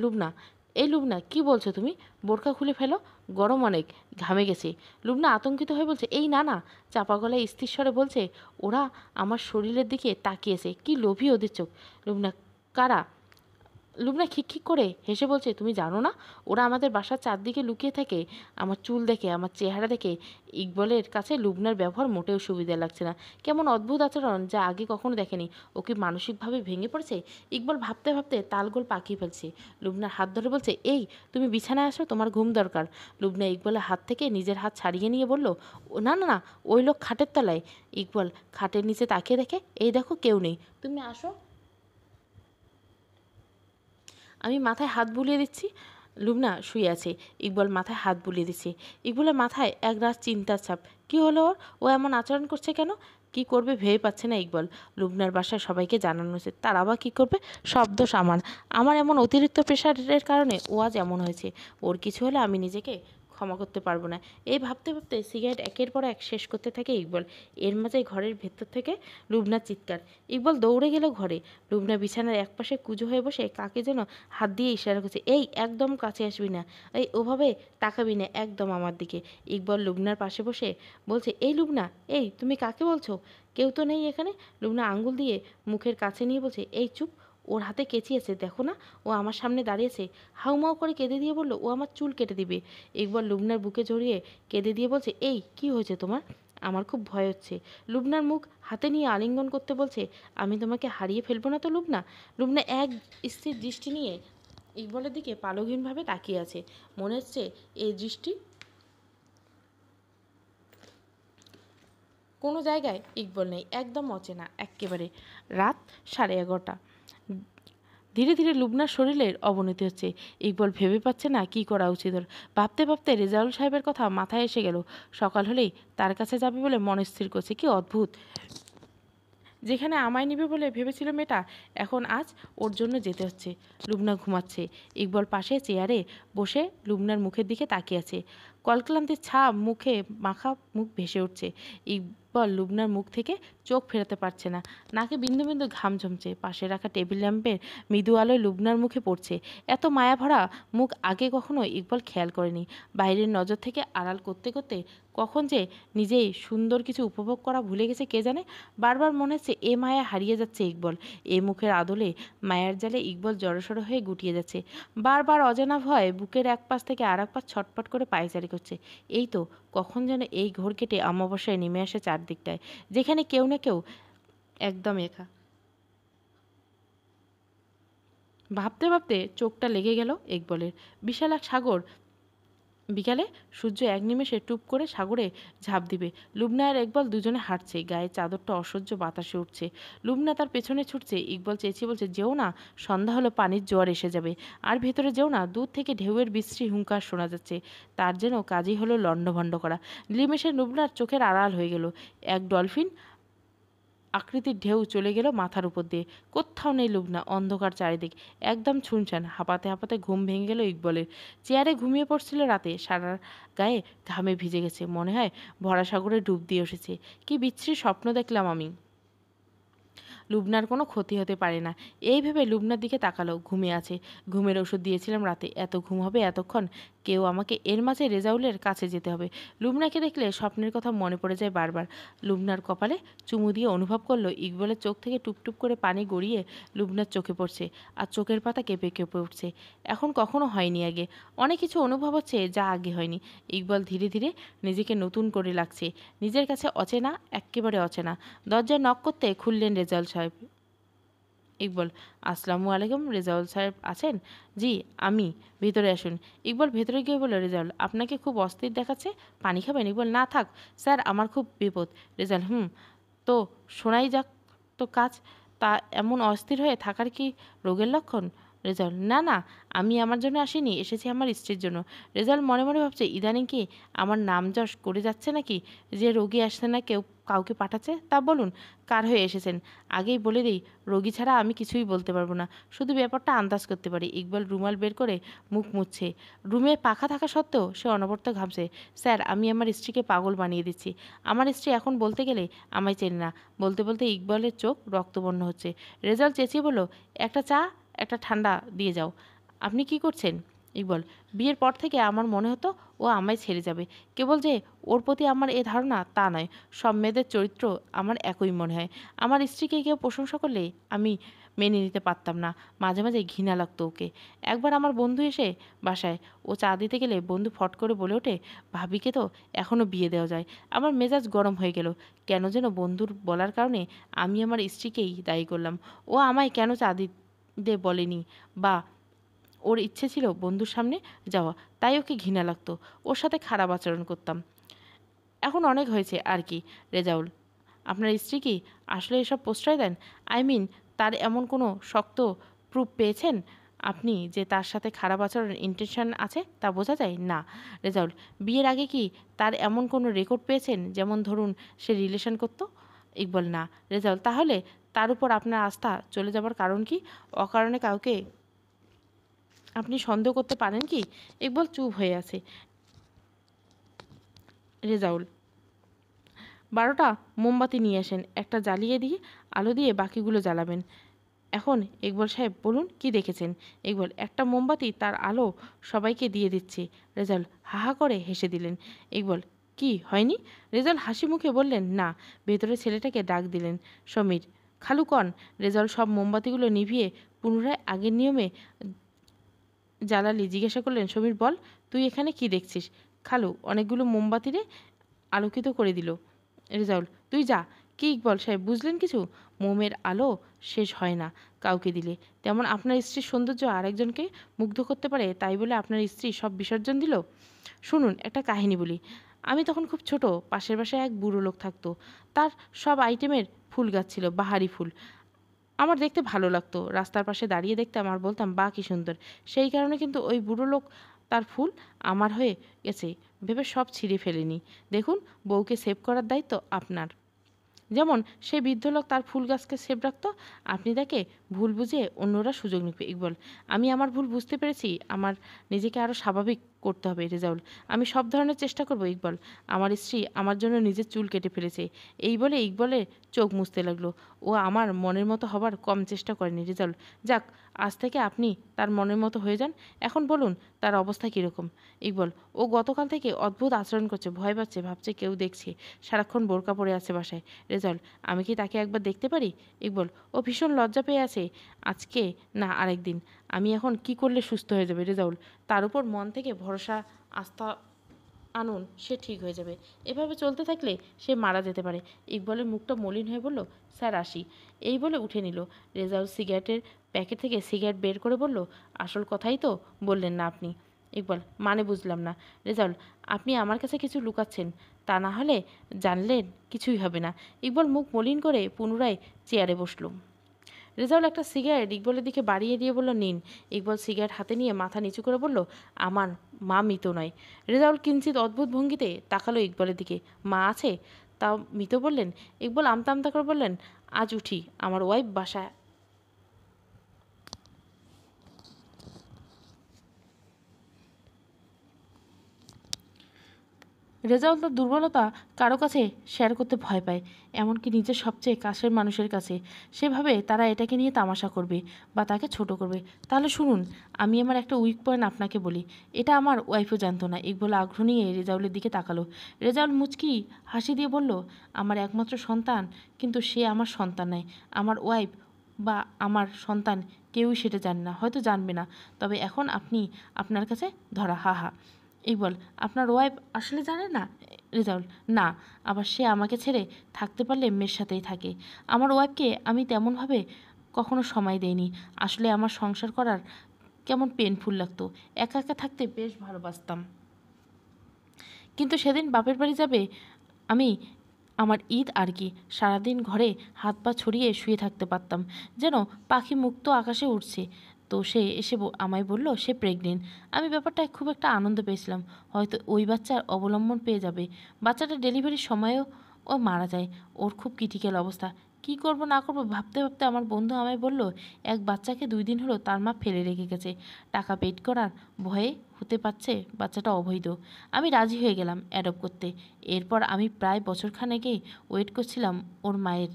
Speaker 1: লুবনা, এই লুবনা, কি বলছো তুমি? বোরকা খুলে ফেলো, গরম অনেক, ঘামে গেছে। লুবনা আতঙ্কিত হয়ে বলছে, এই না না, চাপা গলায় স্থির স্বরে বলছে, ওরা আমার শরীরের দিকে তাকিয়েছে, কি লোভী ওদের চোখ। লুবনা, কারা? লুবনা খিকখিক করে হেসে বলছে, তুমি জানো না, ওরা আমাদের বাসার চারদিকে লুকিয়ে থাকে। আমার চুল দেখে, আমার চেহারা দেখে ইকবলের কাছে লুবনার ব্যবহার মোটেও সুবিধা লাগছে না। কেমন অদ্ভুত আচরণ, যা আগে কখনো দেখেনি। ও কি মানসিকভাবে ভেঙে পড়েছে? ইকবল ভাবতে ভাবতে তালগোল পাকিয়ে ফেলছে। লুবনার হাত ধরে বলছে, এই তুমি বিছানায় আসো, তোমার ঘুম দরকার। লুবনা ইকবলের হাত থেকে নিজের হাত ছাড়িয়ে নিয়ে বলল, না না না, ওই লোক খাটের তলায়। ইকবল খাটের নিচে তাকিয়ে দেখে, এই দেখো কেউ নেই, তুমি আসো, আমি মাথায় হাত বুলিয়ে দিচ্ছি। লুবনা শুয়ে আছে। ইকবল মাথায় হাত বুলিয়ে দিচ্ছে। ইকবলের মাথায় একরাশ চিন্তার ছাপ। কী হলো ওর? ও এমন আচরণ করছে কেন? কি করবে ভেবে পাচ্ছে না ইকবল। লুবনার বাসায় সবাইকে জানানো হয়েছে, তার আবার কী করবে? সব দোষ আমার। আমার এমন অতিরিক্ত প্রেশারের কারণে ও আজ এমন হয়েছে। ওর কিছু হলে আমি নিজেকে ক্ষমা করতে পারবো না। এই ভাবতে ভাবতে সিগারেট একের পর এক শেষ করতে থাকে ইকবল। এর মাঝে ঘরের ভেতর থেকে লুবনার চিৎকার। ইকবল দৌড়ে গেল ঘরে। লুবনা বিছানার একপাশে কুঁজো হয়ে বসে কাকে যেন হাত দিয়ে ইশারা করছে, এই একদম কাছে আসবি না, এই ওভাবে তাকাবি না একদম আমার দিকে। ইকবল লুবনার পাশে বসে বলছে, এই লুবনা, এই তুমি কাকে বলছো? কেউ তো নেই এখানে। লুবনা আঙ্গুল দিয়ে মুখের কাছে নিয়ে বলছে, এই চুপ, ওর হাতে কেচি আছে, দেখো না, ও আমার সামনে দাঁড়িয়েছে। হাউমাউ করে কেঁদে দিয়ে বলল, ও আমার চুল কেটে দিবে। ইকবল লুবনার বুকে জড়িয়ে কেঁদে দিয়ে বলছে, এই কি হয়েছে তোমার? আমার খুব ভয় হচ্ছে। লুবনার মুখ হাতে নিয়ে আলিঙ্গন করতে বলছে, আমি তোমাকে হারিয়ে ফেলবো না তো লুবনা? লুবনা এক স্থির দৃষ্টি নিয়ে ইকবলের দিকে পালকহীনভাবে তাকিয়ে আছে। মনে হচ্ছে এই দৃষ্টি কোনো জায়গায় ইকবল নেই, একদম অচেনা এক্কেবারে। রাত 11:30। ধীরে ধীরে লুবনার শরীরের অবনতি হচ্ছে। ইকবল ভেবে পাচ্ছে না কি করা উচিত ওর। ভাবতে ভাবতে রেজাউল সাহেবের কথা মাথায় এসে গেল। সকাল হলেই তার কাছে যাবে বলে মনে স্থির করছে। কি অদ্ভুত, যেখানে আমায় নিবে বলে ভেবেছিল মেয়েটা, এখন আজ ওর জন্য যেতে হচ্ছে। লুবনা ঘুমাচ্ছে। ইকবল পাশে চেয়ারে বসে লুবনার মুখের দিকে তাকিয়ে আছে। কলক্লান্তির ছাপ মুখে মাখা, মুখ ভেসে উঠছে। ইকবল লুবনার মুখ থেকে চোখ ফেরাতে পারছে না। নাকে বিন্দু বিন্দু ঘাম জমছে। পাশে রাখা টেবিল ল্যাম্পের মৃদু আলোয় লুবনার মুখে পড়ছে। এত মায়াভরা মুখ আগে কখনো ইকবল খেয়াল করেনি। বাইরের নজর থেকে আড়াল করতে করতে কখন যে নিজেই সুন্দর কিছু উপভোগ করা ভুলে গেছে কে জানে। বারবার মনে হচ্ছে এ মায়া হারিয়ে যাচ্ছে ইকবল। এ মুখের আদলে মায়ার জালে ইকবল জড়সড় হয়ে গুটিয়ে যাচ্ছে। বারবার অজানা ভয় বুকের এক পাশ থেকে আর এক পাশ ছটপট করে পায়চারি করছে। এই তো কখন যেন এই ঘোর কেটে অমাবস্যায় নেমে আসে চারদিকটায়, যেখানে কেউ না কেউ একদম একা। ভাবতে ভাবতে চোখটা লেগে গেল ইকবলের। বিশাল এক সাগর। বিকালে সূর্য এক নিমেষে টুপ করে সাগরে ঝাঁপ দিবে। লুবনা আর ইকবল দুজনে হাঁটছে। গায়ে চাদরটা অসহ্য বাতাসে উঠছে। লুবনা তার পেছনে ছুটছে। ইকবল চেঁচিয়ে বলছে, যেও না, সন্ধ্যা হলো পানির জোয়ার এসে যাবে। আর ভেতরে যেও না, দূর থেকে ঢেউয়ের বিশ্রী হুঙ্কার শোনা যাচ্ছে। তার যেন কাজই হলো লণ্ডভণ্ড করা। নিমেষে লুবনার চোখের আড়াল হয়ে গেল। এক ডলফিন আকৃতির ঢেউ চলে গেল মাথার উপর দিয়ে। কোথাও নেই লুবনা, অন্ধকার চারিদিক, একদম ছুনছান। হাঁপাতে হাঁপাতে ঘুম ভেঙে গেল ইকবলের। চেয়ারে ঘুমিয়ে পড়ছিল রাতে, সারা গায়ে ঘামে ভিজে গেছে, মনে হয় ভরা সাগরে ডুব দিয়ে এসেছে। কি বিচ্ছিরি স্বপ্ন দেখলাম আমি। লুবনার কোনো ক্ষতি হতে পারে না, এই ভেবে লুবনার দিকে তাকালো। ঘুমিয়ে আছে, ঘুমের ওষুধ দিয়েছিলাম রাতে, এত ঘুম হবে এতক্ষণ? কেউ আমাকে এর মাঝে রেজাউলের কাছে যেতে হবে। লুবনাকে দেখলে স্বপ্নের কথা মনে পড়ে যায় বারবার। লুবনার কপালে চুমু দিয়ে অনুভব করলো ইকবলের চোখ থেকে টুপটুপ করে পানি গড়িয়ে লুবনার চোখে পড়ছে, আর চোখের পাতা কেঁপে কেঁপে উঠছে। এখন কখনো হয়নি আগে, অনেক কিছু অনুভব হচ্ছে যা আগে হয়নি। ইকবল ধীরে ধীরে নিজেকে নতুন করে লাগছে, নিজের কাছে অচেনা, এক্কেবারে অচেনা। দরজায় নক করতে খুললেন রেজাউল সাহেব। ইকবল: আসসালামু আলাইকুম, রেজাউল সাহেব আছেন? জি আমি, ভিতরে আসুন। ইকবল ভেতরে গিয়ে বলল, রেজাউল আপনাকে খুব অস্থির দেখাচ্ছে, পানি খাবেন? ইকবল: না থাক স্যার, আমার খুব বিপদ। রেজাউল: তো শোনাই যাক তো কাজ। তা এমন অস্থির হয়ে থাকার কি রোগের লক্ষণ? রেজাউল: না না, আমি আমার জন্য আসিনি, এসেছি আমার স্ত্রীর জন্য। রেজাউল মনে মনে ভাবছে, ইদানিং কি আমার নাম যশ করে যাচ্ছে নাকি, যে রোগী আসছে না কেউ কাউকে পাঠাচ্ছে? তা বলুন কার হয়ে এসেছেন। আগেই বলে দিই, রোগী ছাড়া আমি কিছুই বলতে পারবো না, শুধু ব্যাপারটা আন্দাজ করতে পারি। ইকবাল রুমাল বের করে মুখ মুছছে। রুমে পাখা থাকা সত্ত্বেও সে অনবরত ঘামছে। স্যার, আমি আমার স্ত্রীকে পাগল বানিয়ে দিচ্ছি। আমার স্ত্রী এখন বলতে গেলে আমায় চেনে না। বলতে বলতে ইকবালের চোখ রক্তবর্ণ হচ্ছে। রেজাল্ট চেঁচিয়ে বলল, একটা চা, একটা ঠান্ডা দিয়ে যাও। আপনি কি করছেন? ইকবল: বিয়ের পর থেকে আমার মনে হতো ও আমায় ছেড়ে যাবে। কেবল যে ওর প্রতি আমার এ ধারণা তা নয়, সব মেয়েদের চরিত্র আমার একই মনে হয়। আমার স্ত্রীকে কেউ প্রশংসা করলে আমি মেনে নিতে পারতাম না, মাঝে মাঝে ঘৃণা লাগতো ওকে। একবার আমার বন্ধু এসে বাসায়, ও চা দিতে গেলে বন্ধু ফট করে বলে ওঠে, ভাবিকে তো এখনও বিয়ে দেওয়া যায়। আমার মেজাজ গরম হয়ে গেল। কেন যেন বন্ধুর বলার কারণে আমি আমার স্ত্রীকেই দায়ী করলাম। ও আমায় কেন চা দিতে বলেনি, বা ওর ইচ্ছে ছিল বন্ধুর সামনে যাওয়া, তাই ওকে ঘৃণা লাগতো, ওর সাথে খারাপ আচরণ করতাম। এখন অনেক হয়েছে আর কি। রেজাউল: আপনার স্ত্রী কি আসলে এসব প্রশ্রয় দেন? আই মিন, তার এমন কোনো শক্ত প্রুফ পেয়েছেন আপনি যে তার সাথে খারাপ আচরণ ইন্টেনশন আছে, তা বোঝা যায় না? রেজাউল: বিয়ের আগে কি তার এমন কোনো রেকর্ড পেয়েছেন, যেমন ধরুন সে রিলেশন করতো? ইকবল: না। রেজাউল: তাহলে তার উপর আপনার আস্থা চলে যাবার কারণ কি? অকারণে কাউকে আপনি সন্দেহ করতে পারেন কি? ইকবল চুপ হয়ে আছে। রেজাউল: 12টা মোমবাতি নিয়ে আসেন, একটা জ্বালিয়ে দিয়ে আলো দিয়ে বাকিগুলো জ্বালাবেন। এখন ইকবল সাহেব বলুন কি দেখেছেন? ইকবল: একটা মোমবাতি তার আলো সবাইকে দিয়ে দিচ্ছে। রেজাউল হাহা করে হেসে দিলেন। ইকবল: কি হয়নি? রেজাউল হাসি মুখে বললেন, না। ভেতরে ছেলেটাকে ডাক দিলেন, সমীর। খালু কন? রেজাউল সব মোমবাতিগুলো নিভিয়ে পুনরায় আগের নিয়মে জ্বালালি জিজ্ঞাসা করলেন, সমীর বল, তুই এখানে কি দেখছিস? খালু অনেকগুলো মোমবাতিরে আলোকিত করে দিল। রেজাউল: তুই যা। কি ইকবল সাহেব বুঝলেন কিছু? মোমের আলো শেষ হয় না কাউকে দিলে, তেমন আপনার স্ত্রীর সৌন্দর্য আরেকজনকে মুগ্ধ করতে পারে, তাই বলে আপনার স্ত্রী সব বিসর্জন দিল? শুনুন একটা কাহিনী বলি। আমি তখন খুব ছোট, পাশের বাসায় এক বুড়ো লোক থাকতো। তার সব আইটেমের ফুল গাছ ছিল, বাহারি ফুল। আমার দেখতে ভালো লাগতো, রাস্তার পাশে দাঁড়িয়ে দেখতাম আর বলতাম, বাহ কি সুন্দর। সেই কারণে কিন্তু ওই বুড়ো লোক তার ফুল আমার হয়ে গেছে ভেবে সব ছিঁড়ে ফেলেনি। দেখুন, বউকে সেভ করার দায়িত্ব আপনার। যেমন সেই বৃদ্ধ লোক তার ফুল গাছকে সেভ রাখতো, আপনি তাকে ভুল বুঝে অন্যরা সুযোগ নিবে। ইকবল: আমি আমার ভুল বুঝতে পেরেছি, আমার নিজেকে আরও স্বাভাবিক করতে হবে। রেজাউল: আমি সব ধরনের চেষ্টা করব। ইকবল: আমার স্ত্রী আমার জন্য নিজের চুল কেটে ফেলেছে। এই বলে ইকবলের চোখ মুছতে লাগলো। ও আমার মনের মতো হবার কম চেষ্টা করেনি। রেজাউল: যাক, আজ থেকে আপনি তার মনের মতো হয়ে যান। এখন বলুন তার অবস্থা কীরকম? ইকবল: ও গতকাল থেকে অদ্ভুত আচরণ করছে, ভয় পাচ্ছে, ভাবছে কেউ দেখছে, সারাক্ষণ বোরকা পরে আছে বাসায়। রেজাউল: আমি কি তাকে একবার দেখতে পারি? ইকবল: ও ভীষণ লজ্জা পেয়ে আছে, আজকে না আরেকদিন। আমি এখন কি করলে সুস্থ হয়ে যাবে? রেজাউল: তার উপর মন থেকে ভরসা আস্থা আনুন, সে ঠিক হয়ে যাবে। এভাবে চলতে থাকলে সে মারা যেতে পারে। ইকবলের মুখটা মলিন হয়ে বলল, স্যার আসি। এই বলে উঠে নিল। রেজাউল সিগারেটের প্যাকেট থেকে সিগারেট বের করে বলল, আসল কথাই তো বললেন না আপনি। ইকবল: মানে বুঝলাম না। রেজাউল: আপনি আমার কাছে কিছু লুকাচ্ছেন, তা না হলে জানলেন কিছুই হবে না। ইকবল মুখ মলিন করে পুনরায় চেয়ারে বসল। রেজাউল একটা সিগারেট ইকবলের দিকে বাড়িয়ে দিয়ে বলল, নিন। ইকবল সিগারেট হাতে নিয়ে মাথা নিচু করে বলল, আমার মা মৃত নয়। রেজাউল কিঞ্চিত অদ্ভুত ভঙ্গিতে তাকালো ইকবলের দিকে। মা আছে? তাও মিতু বললেন। ইকবাল আমতা আমতা করে বললেন, আজ উঠি, আমার ওয়াইফ বাসায়। রেজাউল তার দুর্বলতা কারো কাছে শেয়ার করতে ভয় পায়, এমনকি নিজের সবচেয়ে কাছের মানুষের কাছে। সেভাবে তারা এটাকে নিয়ে তামাশা করবে বা তাকে ছোট করবে। তাহলে শুনুন, আমি আমার একটা উইক পয়েন্ট আপনাকে বলি। এটা আমার ওয়াইফও জানতো না। ইকবাল আগ্রহ নিয়ে রেজাউলের দিকে তাকালো। রেজাউল মুচকি হাসি দিয়ে বলল, আমার একমাত্র সন্তান, কিন্তু সে আমার সন্তান নয়। আমার ওয়াইফ বা আমার সন্তান কেউই সেটা জানে না, হয়তো জানবে না। তবে এখন আপনি আপনার কাছে ধরা, হা হা। ইকবাল, আপনার ওয়াইফ আসলে জানে না? রেজাউল, না। আবার সে আমাকে ছেড়ে থাকতে পারলে মেয়ের সাথেই থাকে। আমার ওয়াইফকে আমি তেমনভাবে কখনো সময় দেইনি। আসলে আমার সংসার করার কেমন পেনফুল লাগতো। একা একা থাকতে বেশ ভালোবাসতাম। কিন্তু সেদিন বাপের বাড়ি যাবে আমি, আমার ঈদ আর কি, সারাদিন ঘরে হাত পা ছড়িয়ে শুয়ে থাকতে পারতাম, যেন পাখি মুক্ত আকাশে উঠছে। তো সে এসে আমায় বলল সে প্রেগনেন্ট। আমি ব্যাপারটায় খুব একটা আনন্দ পেয়েছিলাম, হয়তো ওই বাচ্চার অবলম্বন পেয়ে যাবে। বাচ্চাটা ডেলিভারির সময়ও ও মারা যায়। ওর খুব ক্রিটিক্যাল অবস্থা। কি করব না করব ভাবতে ভাবতে আমার বন্ধু আমায় বলল, এক বাচ্চাকে 2 দিন হলো তার মা ফেলে রেখে গেছে, টাকা পেড করার ভয়ে, হতে পারছে বাচ্চাটা অবৈধ। আমি রাজি হয়ে গেলাম অ্যাডপ্ট করতে। এরপর আমি প্রায় বছরখানেকেই ওয়েট করছিলাম ওর মায়ের,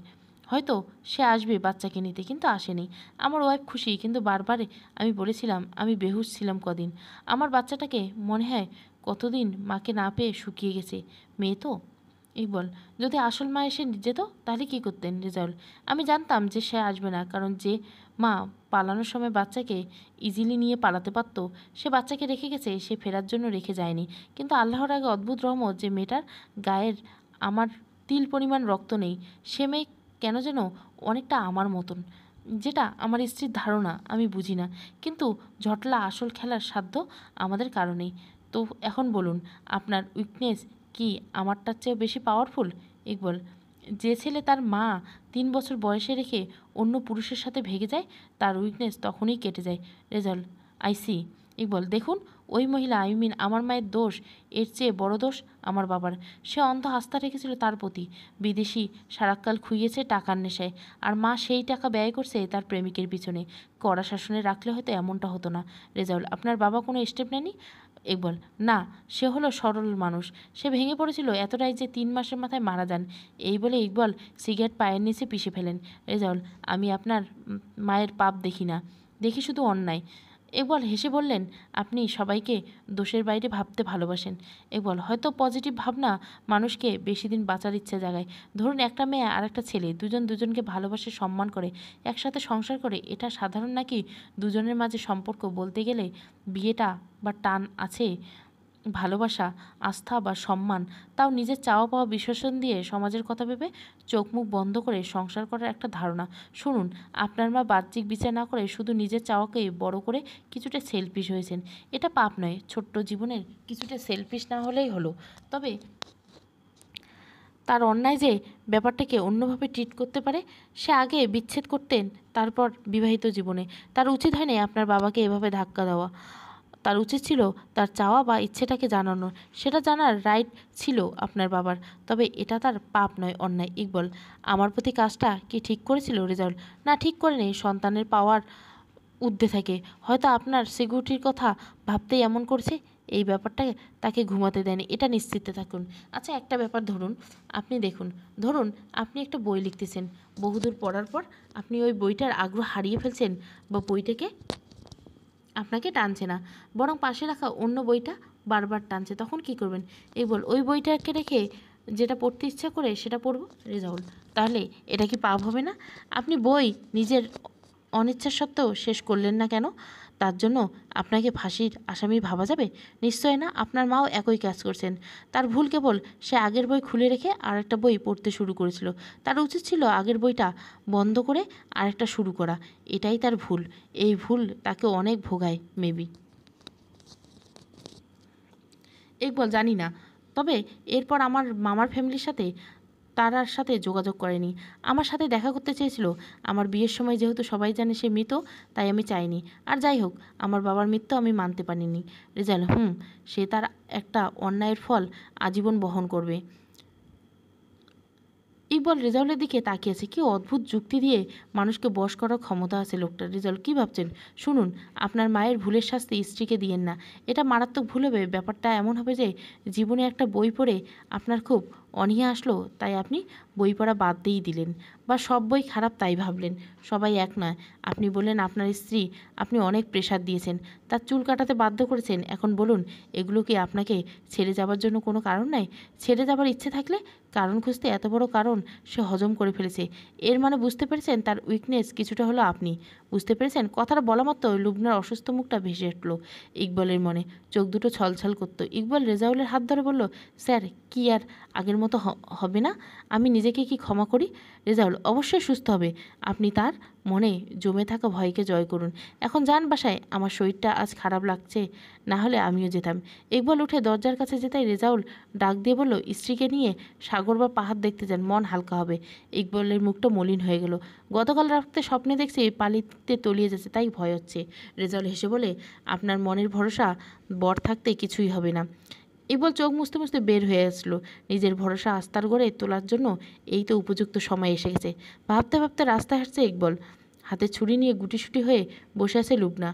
Speaker 1: হয়তো সে আসবে বাচ্চাকে নিতে, কিন্তু আসেনি। আমার ওয়াইফ খুশি, কিন্তু বারবারে আমি বলেছিলাম আমি বেহুশ ছিলাম কদিন। আমার বাচ্চাটাকে মনে হয় কতদিন মাকে না পেয়ে শুকিয়ে গেছে। মেয়ে তো। ইকবল, যদি আসল মা এসে যেত তাহলে কী করতেন? রেজাউল, আমি জানতাম যে সে আসবে না, কারণ যে মা পালানোর সময় বাচ্চাকে ইজিলি নিয়ে পালাতে পারত, সে বাচ্চাকে রেখে গেছে, সে ফেরার জন্য রেখে যায়নি। কিন্তু আল্লাহর আগে অদ্ভুত রহমত যে মেয়েটার গায়ের আমার তিল পরিমাণ রক্ত নেই। সে মেয়ে কেন যেন অনেকটা আমার মতন, যেটা আমার স্ত্রীর ধারণা আমি বুঝি না। কিন্তু ঝটলা আসল খেলার সাধ্য আমাদের কারণেই। তো এখন বলুন, আপনার উইকনেস কি আমারটার চেয়েও বেশি পাওয়ারফুল? ইকবল, যে ছেলে তার মা 3 বছর বয়সে রেখে অন্য পুরুষের সাথে ভেগে যায়, তার উইকনেস তখনই কেটে যায়। রেজাল্ট, আইসি। ইকবল, দেখুন, ওই মহিলা, আই মিন আমার মায়ের দোষ এর চেয়ে বড় দোষ আমার বাবার। সে অন্ধ আস্থা রেখেছিল তার প্রতি। বিদেশি সারাক্কাল খুইয়েছে টাকার নেশায়, আর মা সেই টাকা ব্যয় করছে তার প্রেমিকের পিছনে। কড়া শাসনে রাখলে হয়তো এমনটা হতো না। রেজাউল, আপনার বাবা কোনো স্টেপ নেয়নি? ইকবল, না, সে হলো সরল মানুষ। সে ভেঙে পড়েছিল এতটাই যে 3 মাসের মাথায় মারা যান। এই বলে ইকবল সিগারেট পায়ের নিচে পিষে ফেলেন। রেজাউল, আমি আপনার মায়ের পাপ দেখি না, দেখি শুধু অন্যায়। ইকবল হেসে বললেন, আপনি সবাইকে দোষের বাইরে ভাবতে ভালোবাসেন। ইকবল, হয়তো পজিটিভ ভাবনা মানুষকে বেশি দিন বাঁচার ইচ্ছে জাগায়। ধরুন, একটা মেয়ে আর একটা ছেলে, দুজন দুজনকে ভালোবাসে, সম্মান করে, একসাথে সংসার করে, এটা সাধারণ নাকি দুজনের মাঝে সম্পর্ক? বলতে গেলে বিয়েটা বা টান আছে, ভালোবাসা, আস্থা বা সম্মান, তাও নিজের চাওয়া পাওয়া বিসর্জন দিয়ে সমাজের কথা ভেবে চোখ মুখ বন্ধ করে সংসার করার একটা ধারণা। শুনুন, আপনার মা বাহ্যিক বিচার না করে শুধু নিজের চাওয়াকেই বড় করে কিছুটা সেলফিশ হয়েছেন। এটা পাপ নয়, ছোট্ট জীবনের কিছুটা সেলফিশ না হলেই হলো। তবে তার অন্যায় যে ব্যাপারটাকে অন্যভাবে ট্রিট করতে পারে। সে আগে বিচ্ছেদ করতেন, তারপর বিবাহিত জীবনে। তার উচিত হয়নি আপনার বাবাকে এভাবে ধাক্কা দেওয়া। তার উচিত ছিল তার চাওয়া বা ইচ্ছেটাকে জানানো। সেটা জানার রাইট ছিল আপনার বাবার। তবে এটা তার পাপ নয়, অন্যায়। ইকবল, আমার প্রতি কাজটা কি ঠিক করেছিল? রেজাল্ট, না, ঠিক করেনি। সন্তানের পাওয়ার ঊর্ধ্বে থাকে। হয়তো আপনার সিকিউরিটির কথা ভাবতেই এমন করছে। এই ব্যাপারটা তাকে ঘুমাতে দেয়নি, এটা নিশ্চিত থাকুন। আচ্ছা, একটা ব্যাপার ধরুন, আপনি দেখুন, ধরুন আপনি একটা বই লিখতেছেন, বহুদূর পড়ার পর আপনি ওই বইটার আগ্রহ হারিয়ে ফেলছেন, বা বইটাকে আপনাকে টানছে না, বরং পাশে রাখা অন্য বইটা বারবার টানছে, তখন কি করবেন? এই বল, ওই বইটাকে রেখে যেটা পড়তে ইচ্ছা করে সেটা পড়ব। রেজাউল, তাহলে এটা কি পাপ হবে না? আপনি বই নিজের অনিচ্ছা সত্ত্বেও শেষ করলেন না কেন? তার জন্য আপনাকে ফাঁসির আসামি ভাবা যাবে? নিশ্চয় না। আপনার মাও একই কাজ করছেন। তার ভুল কেবল সে আগের বই খুলে রেখে আরেকটা বই পড়তে শুরু করেছিল। তার উচিত ছিল আগের বইটা বন্ধ করে আরেকটা শুরু করা। এটাই তার ভুল। এই ভুল তাকে অনেক ভোগায় মেবি। ইকবল, জানি না। তবে এরপর আমার মামার ফ্যামিলির সাথে তার আর সাথে যোগাযোগ করেনি। আমার সাথে দেখা করতে চেয়েছিল। আমার বিয়ের সময় যেহেতু সবাই জানে সে মৃত, তাই আমি চাইনি। আর যাই হোক, আমার বাবার মৃত্যু আমি মানতে পারিনি। রেজাল্ট, সে তার একটা অন্যায়ের ফল আজীবন বহন করবে। ইকবল রেজাউলের দিকে তাকিয়েছে। কি অদ্ভুত যুক্তি দিয়ে মানুষকে বশ করার ক্ষমতা আছে লোকটার। রেজাউল, কী ভাবছেন? শুনুন, আপনার মায়ের ভুলের শাস্তি স্ত্রীকে দিয়েন না। এটা মারাত্মক ভুল হবে। ব্যাপারটা এমন হবে যে জীবনে একটা বই পড়ে আপনার খুব অনীহা আসলো, তাই আপনি বই পড়া বাদ দিয়েই দিলেন, বা সব বই খারাপ তাই ভাবলেন। সবাই এক নয়। আপনি বললেন আপনার স্ত্রী আপনি অনেক প্রেশার দিয়েছেন, তার চুল কাটাতে বাধ্য করেছেন। এখন বলুন, এগুলো কি আপনাকে ছেড়ে যাবার জন্য কোনো কারণ নাই? ছেড়ে যাবার ইচ্ছে থাকলে কারণ খুঁজতে এত বড় কারণ সে হজম করে ফেলেছে। এর মানে বুঝতে পেরেছেন তার উইকনেস কিছুটা হলো আপনি। বুঝতে পেরেছেন? কথাটা বলা মাত্র লুবনার অসুস্থ মুখটা ভেসে উঠল ইকবলের মনে। চোখ দুটো ছলছল করত। ইকবল রেজাউলের হাত ধরে বলল, স্যার, কি আর আগের মতো হবে না? আমি নিজেকে কি ক্ষমা করি? রেজাউল, অবশ্যই সুস্থ হবে। আপনি তার মনে জমে থাকা ভয়কে জয় করুন। এখন যান বাসায়। আমার শরীরটা আজ খারাপ লাগছে, না হলে আমিও যেতাম। ইকবল উঠে দরজার কাছে যেতেই রেজাউল ডাক দিয়ে বলল, স্ত্রীকে নিয়ে সাগর বা পাহাড় দেখতে যান, মন হালকা হবে। ইকবলের মুখটা মলিন হয়ে গেল। গতকাল রাতে স্বপ্নে দেখছি পালিতে তলিয়ে যাচ্ছে, তাই ভয় হচ্ছে। রেজাউল হেসে বলে, আপনার মনের ভরসা বর থাকতে কিছুই হবে না। ইকবল চোখ মুছতে মুছতে বের হয়ে আসলো। নিজের ভরসা আস্তার গড়ে তোলার জন্য এই তো উপযুক্ত সময় এসে গেছে। ভাবতে ভাবতে রাস্তায় হাঁটছে ইকবল। হাতে ছুরি নিয়ে গুটিসুটি হয়ে বসে আছে লুবনা।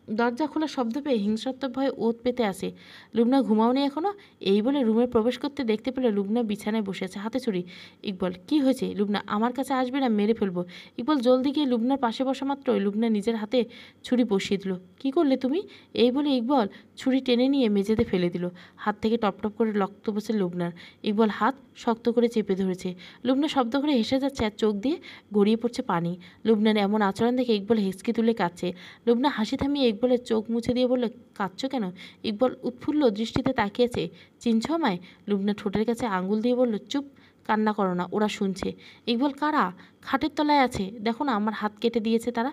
Speaker 1: দরজা খোলার শব্দ পেয়ে হিংস্রত্বের ভয়ে ওত পেতে আসে। লুবনা, ঘুমাওনি এখনো? এই বলে রুমে প্রবেশ করতে দেখতে পেলে লুবনা বিছানায় বসে আছে, হাতে ছুরি। ইকবল, কি হয়েছে? লুবনা, আমার কাছে আসবে না, মেরে ফেলবো। ইকবল জলদি গিয়ে লুবনার পাশে বসা মাত্রই লুবনা নিজের হাতে ছুরি বসিয়ে দিল। কি করলে তুমি? এই বলে ইকবল ছুরি টেনে নিয়ে মেঝেতে ফেলে দিল। হাত থেকে টপটপ করে রক্ত পড়ছে লুবনার। ইকবল হাত শক্ত করে চেপে ধরেছে। লুবনা শব্দ করে হেসে যাচ্ছে আর চোখ দিয়ে গড়িয়ে পড়ছে পানি। লুবনার এমন আচরণ দেখে ইকবল হেঁচকি তুলে কাঁদছে। লুবনা হাসি থামিয়ে ইকবলের চোখ মুছে দিয়ে বলল, কাঁদছো কেন? ইকবল উৎফুল্ল দৃষ্টিতে তাকিয়েছে। চিনছ আমায়? লুবনা ঠোঁটের কাছে আঙুল দিয়ে বলল, চুপ, কান্না করো না, ওরা শুনছে। ইকবল, কারা? খাটের তলায় আছে, দেখো না, আমার হাত কেটে দিয়েছে তারা।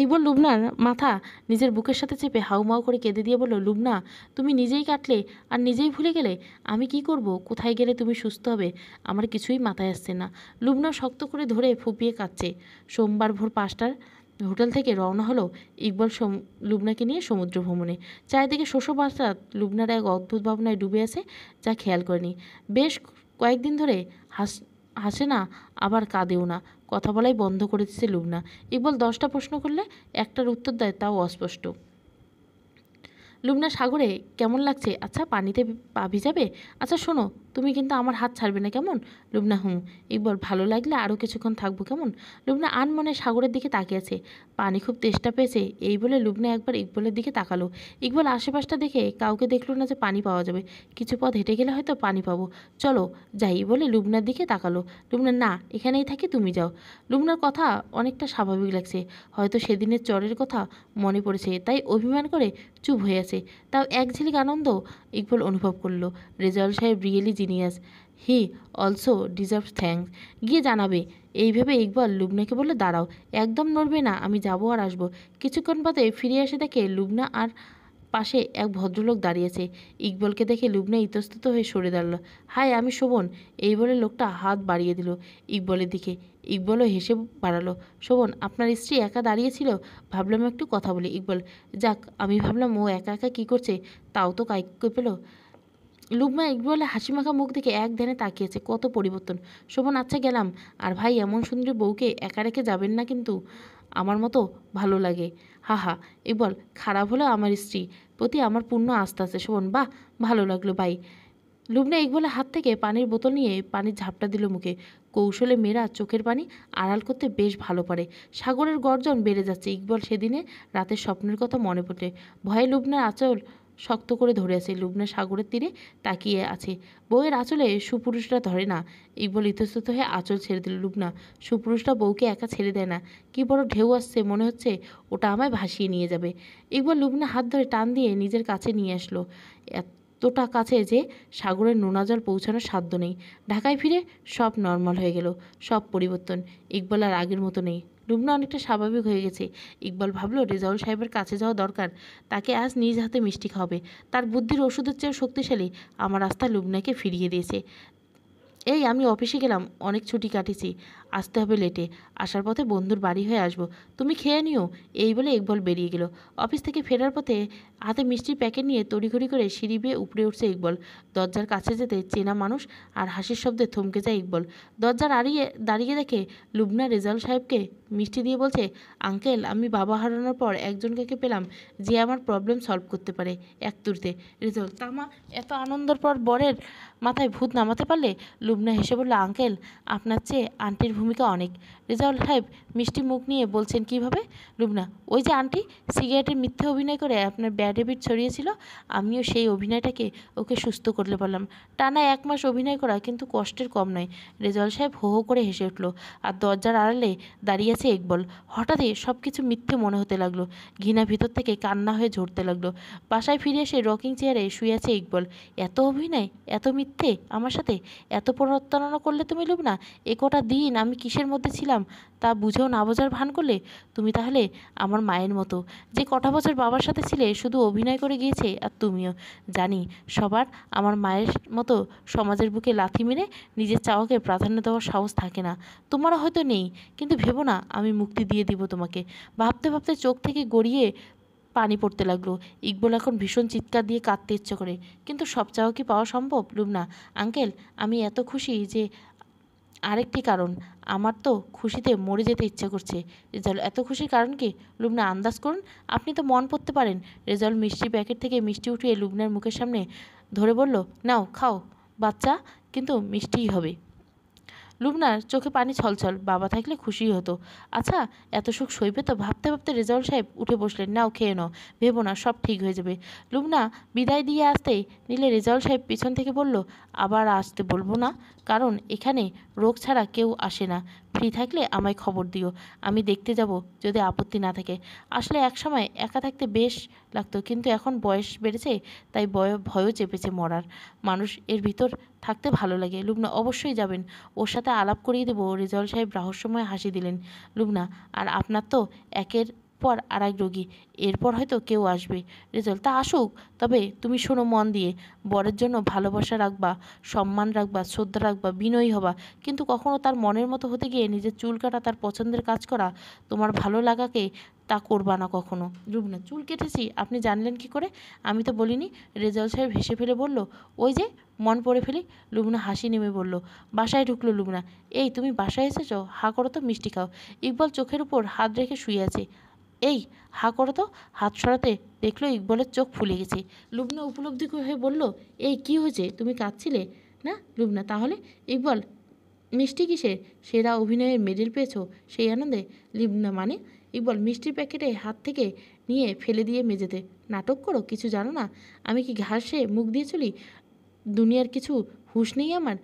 Speaker 1: ইকবল লুবনার মাথা নিজের বুকের সাথে চেপে হাউমাউ করে কেঁদে দিয়ে বলল, লুবনা, তুমি নিজেই কাটলে আর নিজেই ভুলে গেলে। আমি কি করব? কোথায় গেলে তুমি সুস্থ হবে? আমার কিছুই মাথায় আসছে না। লুবনা শক্ত করে ধরে ফুপিয়ে কাঁদছে। সোমবার ভোর 5টার হোটেল থেকে রওনা হলো ইকবল লুবনাকে নিয়ে সমুদ্র ভ্রমণে। চারিদিকে শোষো বাতাস লুবনার এক অদ্ভুত ভাবনায় ডুবে আছে, যা খেয়াল করেনি। বেশ কয়েকদিন ধরে হাসে না, আবার কাঁদেও না। কথা বলাই বন্ধ করে দিচ্ছে লুবনা। ইকবল 10টা প্রশ্ন করলে একটার উত্তর দেয়, তাও অস্পষ্ট। লুবনা, সাগরে কেমন লাগছে? আচ্ছা, পানিতে পা ভিজাবে? আচ্ছা শোনো, তুমি কিন্তু আমার হাত ছাড়বে না, কেমন? লুবনা, হুম। ইকবল, ভালো লাগলে আরও কিছুক্ষণ থাকবো, কেমন? লুবনা আনমনে সাগরের দিকে তাকিয়েছে। পানি খুব তেষ্টা পেয়েছে। এই বলে লুবনা একবার ইকবলের দিকে তাকালো। ইকবল আশেপাশটা দেখে কাউকে দেখলো না যে পানি পাওয়া যাবে। কিছু পথ হেঁটে গেলে হয়তো পানি পাবো, চলো যাই বলে লুবনার দিকে তাকালো। লুবনা, না, এখানেই থাকি, তুমি যাও। লুবনার কথা অনেকটা স্বাভাবিক লাগছে। হয়তো সেদিনের চরের কথা মনে পড়েছে, তাই অভিমান করে চুপ হয়ে আছে। তাও এক ঝিলিক আনন্দ ইকবল অনুভব করলো। রেজাউল সাহেব really genius. He also deserves thanks. গিয়ে জানাবে। এই ভেবে ইকবল লুবনাকে বলল, দাঁড়াও, একদম নড়বে না, আমি যাবো আর আসবো। কিছুক্ষণ বাদে ফিরে এসে দেখে লুবনা আর পাশে এক ভদ্রলোক দাঁড়িয়েছে। ইকবলকে দেখে লুবনা ইতস্তত হয়ে সরে দাঁড়ালো। হাই, আমি শোভন। এই বলে লোকটা হাত বাড়িয়ে দিল ইকবলের দিকে। ইকবলও হেসে বাড়ালো। শোভন, আপনার স্ত্রী একা দাঁড়িয়েছিল, ভাবলাম একটু কথা বলি। ইকবল, যাক, আমি ভাবলাম ও একা একা কী করছে, তাও তো কাইকে পেল। লুবনা ইকবলের হাসিমাখা মুখ দেখে এক ধ্যানে তাকিয়েছে। কত পরিবর্তন। শোভন, আচ্ছা গেলাম। আর ভাই, এমন সুন্দরী বউকে একা রেখে যাবেন না কিন্তু, আমার মতো ভালো লাগে। হা হা। ইকবল, খারাপ হলেও আমার স্ত্রী প্রতি আমার পূর্ণ আস্থা আছে। শোভন, বাহ, ভালো লাগলো ভাই। লুবনা ইকবলের হাত থেকে পানির বোতল নিয়ে পানির ঝাপটা দিল মুখে। কৌশলে মেয়েরা চোখের পানি আড়াল করতে বেশ ভালো পারে। সাগরের গর্জন বেড়ে যাচ্ছে। ইকবল সেদিনে রাতের স্বপ্নের কথা মনে পড়ে। ভয়ে লুবনার আঁচল শক্ত করে ধরে আছে। লুবনা সাগরের তীরে তাকিয়ে আছে। বউয়ের আঁচলে সুপুরুষরা ধরে না। ইকবল ইতস্তত হয়ে আঁচল ছেড়ে দিল। লুবনা, সুপুরুষরা বউকে একা ছেড়ে দেয় না। কি বড় ঢেউ আসছে, মনে হচ্ছে ওটা আমায় ভাসিয়ে নিয়ে যাবে। ইকবল লুবনা হাত ধরে টান দিয়ে নিজের কাছে নিয়ে আসলো। এতটা কাছে যে সাগরের নোনা জল পৌঁছানোর সাধ্য নেই। ঢাকায় ফিরে সব নর্মাল হয়ে গেল। সব পরিবর্তন। ইকবল আর আগের মতো নেই। লুবনা অনেকটা স্বাভাবিক হয়ে গেছে। ইকবল ভাবলো রেজাউল সাহেবের কাছে যাওয়া দরকার। তাকে আজ নিজ হাতে মিষ্টি খাওয়াবে। তার বুদ্ধির ওষুধের চেয়েও শক্তিশালী আমার আস্থা লুবনাকে ফিরিয়ে দিয়েছে। এই আমি অফিসে গেলাম, অনেক ছুটি কাটিয়েছি, আসতে হবে লেটে, আসার পথে বন্ধুর বাড়ি হয়ে আসবো, তুমি খেয়ে নিও। এই বলে ইকবল বেরিয়ে গেল। অফিস থেকে ফেরার পথে হাতে মিষ্টির প্যাকেট নিয়ে তড়িঘড়ি করে সিঁড়ি বেয়ে উপরে উঠছে ইকবল। দরজার কাছে যেতে চেনা মানুষ আর হাসির শব্দে থমকে যায় ইকবল। দরজা দাঁড়িয়ে দেখে লুবনা রেজাউল সাহেবকে মিষ্টি দিয়ে বলছে, আঙ্কেল, আমি বাবা হারানোর পর একজনকে পেলাম যে আমার প্রবলেম সলভ করতে পারে এক তুরতে। রেজাউল, তামা, এত আনন্দের পর বরের মাথায় ভূত নামাতে পারলে? লুবনা হেসে বলল, আঙ্কেল, আপনার চেয়ে আন্টির ভূমিকা অনেক। রেজাউল সাহেব মিষ্টি মুখ নিয়ে বলছেন, কিভাবে? লুবনা, ওই যে আন্টি সিগারেটের মিথ্যে অভিনয় করে আপনার ব্যাড হ্যাবিট ছড়িয়েছিল, আমিও সেই অভিনয়টাকে ওকে সুস্থ করতে পারলাম। টানা 1 মাস অভিনয় করা কিন্তু কষ্টের কম নয়। রেজাউল সাহেব হো হো করে হেসে উঠল। আর দরজার আড়ালে দাঁড়িয়ে আছে ইকবল। হঠাৎই সব কিছু মিথ্যে মনে হতে লাগলো। ঘৃণা ভিতর থেকে কান্না হয়ে ঝরতে লাগলো। বাসায় ফিরে এসে রকিং চেয়ারে শুয়ে আছে ইকবল। এত অভিনয়, এত মিথ্যে আমার সাথে, এত প্রতারণা করলে তুমি লুবনা? এ কটা দিন আমি কিসের মধ্যে ছিলাম তা বুঝেও না বোঝার ভান করলে। তুমি তাহলে আমার মায়ের মতো, যে কটা বছর বাবার সাথে ছিলে শুধু অভিনয় করে গিয়েছে। আর তুমিও। জানি সবার আমার মায়ের মতো সমাজের বুকে লাথি মেরে নিজের চাওয়াকে প্রাধান্য দেওয়ার সাহস থাকে না। তোমারও হয়তো নেই, কিন্তু ভেবো না আমি মুক্তি দিয়ে দিব তোমাকে। ভাবতে ভাবতে চোখ থেকে গড়িয়ে পানি পড়তে লাগলো। ইকবল এখন ভীষণ চিৎকার দিয়ে কাঁদতে ইচ্ছে করে, কিন্তু সব চাওয়া কি পাওয়া সম্ভব? লুবনা, আঙ্কেল, আমি এত খুশি যে আরেকটি কারণ, আমার তো খুশিতে মরে যেতে ইচ্ছে করছে। রেজাউল, এত খুশির কারণ কি? লুবনা, আন্দাজ করুন, আপনি তো মন পড়তে পারেন। রেজাউল মিষ্টি প্যাকেট থেকে মিষ্টি উঠিয়ে লুবনার মুখের সামনে ধরে বলল, নাও খাও বাচ্চা, কিন্তু মিষ্টিই হবে। লুবনার চোখে পানি ছলছল। বাবা থাকলে খুশিই হতো। আচ্ছা, এত সুখ সইবে তো? ভাবতে ভাবতে রেজাউল সাহেব উঠে বসলেন। নাও খেয়ে নাও, ভেবো না, সব ঠিক হয়ে যাবে। লুবনা বিদায় দিয়ে আসতেই নিলে রেজাউল সাহেব পিছন থেকে বলল, আবার আসতে বলবো না, কারণ এখানে রোগ ছাড়া কেউ আসে না। ফ্রি থাকলে আমায় খবর দিও, আমি দেখতে যাব যদি আপত্তি না থাকে। আসলে একসময় একা থাকতে বেশ লাগতো, কিন্তু এখন বয়স বেড়েছে, তাই ভয়ও চেপেছে মরার। মানুষ এর ভিতর থাকতে ভালো লাগে। লুবনা, অবশ্যই যাবেন, ওর সাথে আলাপ করিয়ে দেবো। রেজাউল সাহেব রহস্যময় হাসি দিলেন। লুবনা, আর আপনার তো একের পর আর এক রোগী, এরপর হয়তো কেউ আসবে। রেজাউল, তা আসুক, তবে তুমি শোনো মন দিয়ে, বরের জন্য ভালোবাসা রাখবা, সম্মান রাখবা, শ্রদ্ধা রাখবা, বিনয়ী হবা, কিন্তু কখনো তার মনের মতো হতে গিয়ে নিজের চুল কাটা, তার পছন্দের কাজ করা, তোমার ভালো লাগাকে তা করবা না কখনো। লুবনা, চুল কেটেছি আপনি জানলেন কি করে? আমি তো বলিনি। রেজাউল সাহেব হেসে ফেলে বলল, ওই যে মন পড়ে ফেলি। লুবনা হাসি নেমে বলল। বাসায় ঢুকলো লুবনা। এই তুমি বাসায় এসেছো? হা করো তো, মিষ্টি খাও। ইকবল চোখের উপর হাত রেখে শুয়ে আছে। এই হা করো তো। হাত সরাতে দেখলো ইকবলের চোখ ফুলে গেছে। লুবনা উপলব্ধি হয়ে বলল, এই কি হয়েছে, তুমি কাঁদছিলে না? লুবনা, তাহলে? ইকবল, মিষ্টি কিসের? সেরা অভিনয়ের মেডেল পেয়েছো সেই আনন্দে? লিবনা, মানে? ইকবল মিষ্টির প্যাকেটে হাত থেকে নিয়ে ফেলে দিয়ে মেঝেতে। নাটক করো, কিছু জানো না? আমি কি ঘাসে মুখ দিয়ে চলি? দুনিয়ার কিছু হুঁশ নেই আমার?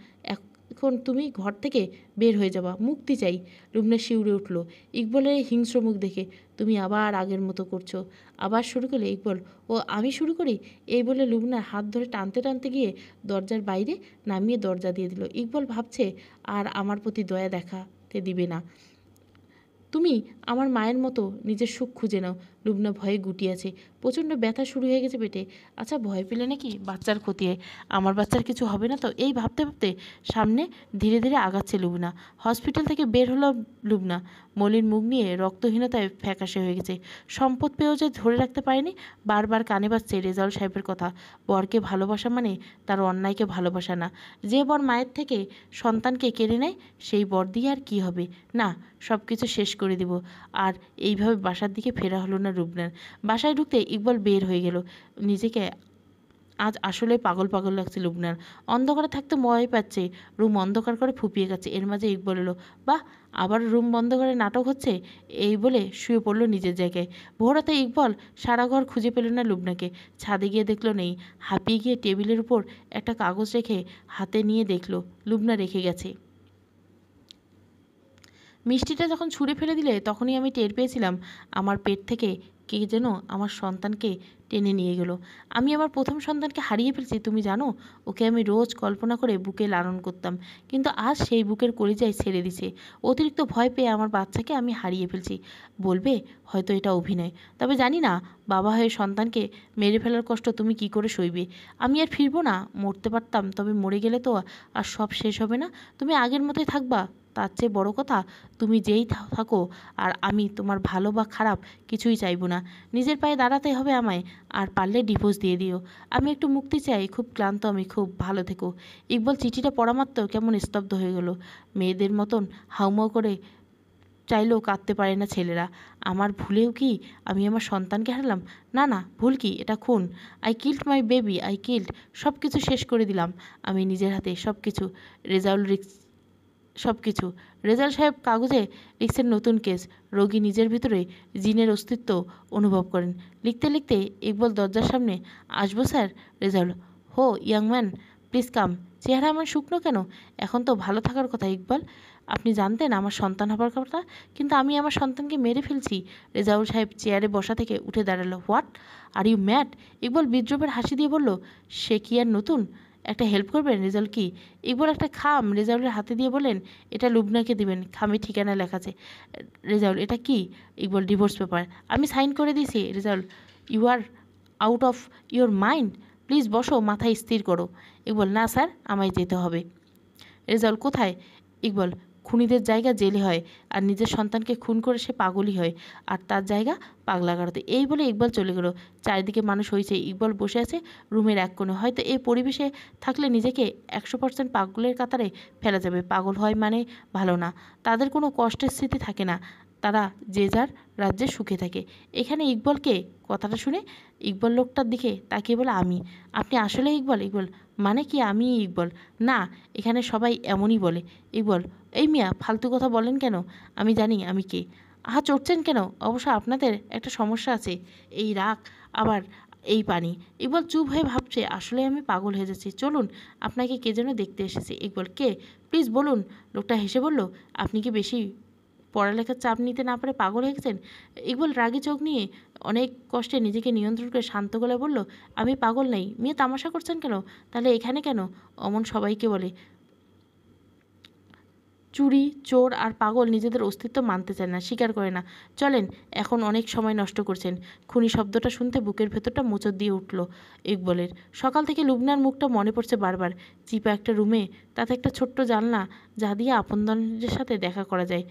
Speaker 1: এখন তুমি ঘর থেকে বের হয়ে যাবা, মুক্তি চাই। লুবনা শিউরে উঠল ইকবলের এই হিংস্র মুখ দেখে। তুমি আবার আগের মতো করছো। আবার শুরু করলে? ইকবল, ও আমি শুরু করি? এই বলে লুবনার হাত ধরে টানতে টানতে গিয়ে দরজার বাইরে নামিয়ে দরজা দিয়ে দিল। ইকবল ভাবছে আর আমার প্রতি দয়া দেখাতে দিবে না। তুমি আমার মায়ের মতো নিজের সুখ খুঁজে নাও। লুবনা ভয়ে গুটিয়ে আছে। প্রচণ্ড ব্যথা শুরু হয়ে গেছে পেটে। আচ্ছা, ভয় পেলে নাকি বাচ্চার ক্ষতি হয়? আমার বাচ্চার কিছু হবে না তো? এই ভাবতে ভাবতে সামনে ধীরে ধীরে আগাচ্ছে লুবনা। হসপিটাল থেকে বের হলো লুবনা। মলিন মুখ নিয়ে রক্তহীনতায় ফ্যাকাশে হয়ে গেছে। সম্পদ পেয়েও যে ধরে রাখতে পারেনি। বারবার কানে বাজছে রেজাউল সাহেবের কথা, বরকে ভালোবাসা মানে তার অন্যায়কে ভালোবাসা না। যে বর মায়ের থেকে সন্তানকে কেড়ে নেয়, সেই বর দিয়ে আর কী হবে? না, সব কিছু শেষ করে দিব। আর এইভাবে বাসার দিকে ফেরা হলো না লুবনার। বাসায় ঢুকতে ইকবল বের হয়ে গেল। নিজেকে আজ আসলে পাগল পাগল লাগছে লুবনার। অন্ধকারে থাকতে ভয় পাচ্ছে, রুম অন্ধকার করে ফুপিয়ে গেছে। এর মাঝে ইকবল এলো। বাহ, আবার রুম বন্ধ করে নাটক হচ্ছে। এই বলে শুয়ে পড়লো নিজের জায়গায়। ভোরাতে ইকবল সারা ঘর খুঁজে পেল না লুবনাকে। ছাদে গিয়ে দেখলো নেই। হাঁপিয়ে গিয়ে টেবিলের উপর একটা কাগজ রেখে হাতে নিয়ে দেখলো লুবনা রেখে গেছে। মিষ্টিটা যখন ছুঁড়ে ফেলে দিলে তখনই আমি টের পেয়েছিলাম আমার পেট থেকে কে যেন আমার সন্তানকে টেনে নিয়ে গেল। আমি আমার প্রথম সন্তানকে হারিয়ে ফেলছি, তুমি জানো? ওকে আমি রোজ কল্পনা করে বুকে লালন করতাম, কিন্তু আজ সেই বুকের কলিজায় ছেড়ে দিছে। অতিরিক্ত ভয় পেয়ে আমার বাচ্চাকে আমি হারিয়ে ফেলছি। বলবে হয়তো এটা অভিনয়, তবে জানি না বাবা হয়ে সন্তানকে মেরে ফেলার কষ্ট তুমি কি করে সইবে। আমি আর ফিরবো না। মরতে পারতাম, তবে মরে গেলে তো আর সব শেষ হবে না। তুমি আগের মতোই থাকবা। তার চেয়ে বড় কথা, তুমি যেই থাকো, আর আমি তোমার ভালো বা খারাপ কিছুই চাইবো না। নিজের পায়ে দাঁড়াতে হবে আমায়, আর পারলে ডিভোর্স দিয়ে দিও। আমি একটু মুক্তি চাই, খুব ক্লান্ত আমি, খুব ভালো থেকো। ইকবাল চিঠিটা পড়া মাত্র কেমন স্তব্ধ হয়ে গেল। মেয়েদের মতন হাউমাউ করে চাইলেও কাঁদতে পারে না ছেলেরা। আমার ভুলেও কি আমি আমার সন্তানকে হারালাম? না না, ভুল কি, এটা খুন। I killed my baby, I killed. সব কিছু শেষ করে দিলাম আমি নিজের হাতে, সব কিছু। রেজাউল রিক্স, সব কিছু। রেজাউল সাহেব কাগজে লিখছেন নতুন কেস। রোগী নিজের ভিতরে জিনের অস্তিত্ব অনুভব করেন। লিখতে লিখতে ইকবাল দরজার সামনে, আসবো স্যার? রেজাউল, হো ইয়াং ম্যান, প্লিজ কাম। চেহারা আমার শুকনো কেন? এখন তো ভালো থাকার কথা ইকবাল। আপনি জানতেন আমার সন্তান হবার কথা, কিন্তু আমি আমার সন্তানকে মেরে ফেলছি। রেজাউল সাহেব চেয়ারে বসা থেকে উঠে দাঁড়ালো। What, are you mad? Iqbal বিদ্রুপের হাসি দিয়ে বলল, সে কি আর নতুন? একটা হেল্প করবেন? রেজাউল, কি? ইকবাল একটা খাম রেজাউলের হাতে দিয়ে বলেন, এটা লুবনাকে দিবেন, খামে ঠিকানা লেখা আছে। রেজাউল, এটা কি? Iqbal, divorce paper. আমি সাইন করে দিয়েছি। Rezaul, you are out of your mind. Please বসো, মাথায় স্থির করো। ইকবাল, না স্যার, আমায় যেতে হবে। রেজাউল, কোথায়? ইকবাল, খুনিদের জায়গা জেলে হয়, আর নিজের সন্তানকে খুন করে সে পাগলই হয়, আর তার জায়গা পাগলাগারদে। এই বলে ইকবাল চলে গেল। চারিদিকে মানুষ হয়েছে। ইকবাল বসে আছে রুমের এক কোণে। হয়তো এই পরিবেশে থাকলে নিজেকে 100% পাগলের কাতারে ফেলা যাবে। পাগল হয় মানে ভালো না, তাদের কোনো কষ্টের স্মৃতি থাকে না, তারা যে যার রাজ্যে সুখে থাকে। এখানে ইকবালকে কথাটা শুনে ইকবাল লোকটার দিকে তাকিয়ে বলে, আমি? আপনি আসলে ইকবাল? ইকবাল, মানে কি আমি ইকবাল? না, এখানে সবাই এমনই বলে। ইকবাল, এই মিয়া ফালতু কথা বলেন কেন? আমি জানি আমি কে। আহা, চড়ছেন কেন? অবশ্য আপনাদের একটা সমস্যা আছে, এই রাগ আবার এই পানি। ইকবাল চুপ হয়ে ভাবছে, আসলে আমি পাগল হয়ে যাচ্ছি। চলুন, আপনাকে কে যেন দেখতে এসেছে। ইকবাল, কে? প্লিজ বলুন। লোকটা হেসে বলল, আপনি কি বেশি পড়ালেখার চাপ নিতে না পারে পাগল হয়ে গেছেন? ইকবাল রাগী চোখ নিয়ে অনেক কষ্টে নিজেকে নিয়ন্ত্রণ করে শান্ত গলায় বলল, আমি পাগল নাই। মেয়ে, তামাশা করছেন কেন? তাহলে এখানে কেন? অমন সবাইকে বলে। চুরি, চোর আর পাগল নিজেদের অস্তিত্ব মানতে চায় না, স্বীকার করে না। চলেন, এখন অনেক সময় নষ্ট করছেন। খুনি শব্দটা শুনতে বুকের ভেতরটা মোচড় দিয়ে উঠল ইকবলের। সকাল থেকে লুবনার মুখটা মনে পড়ছে বারবার। চিপা একটা রুমে, তাতে একটা ছোট্ট জানলা, যা দিয়ে আপনজনদের সাথে দেখা করা যায়।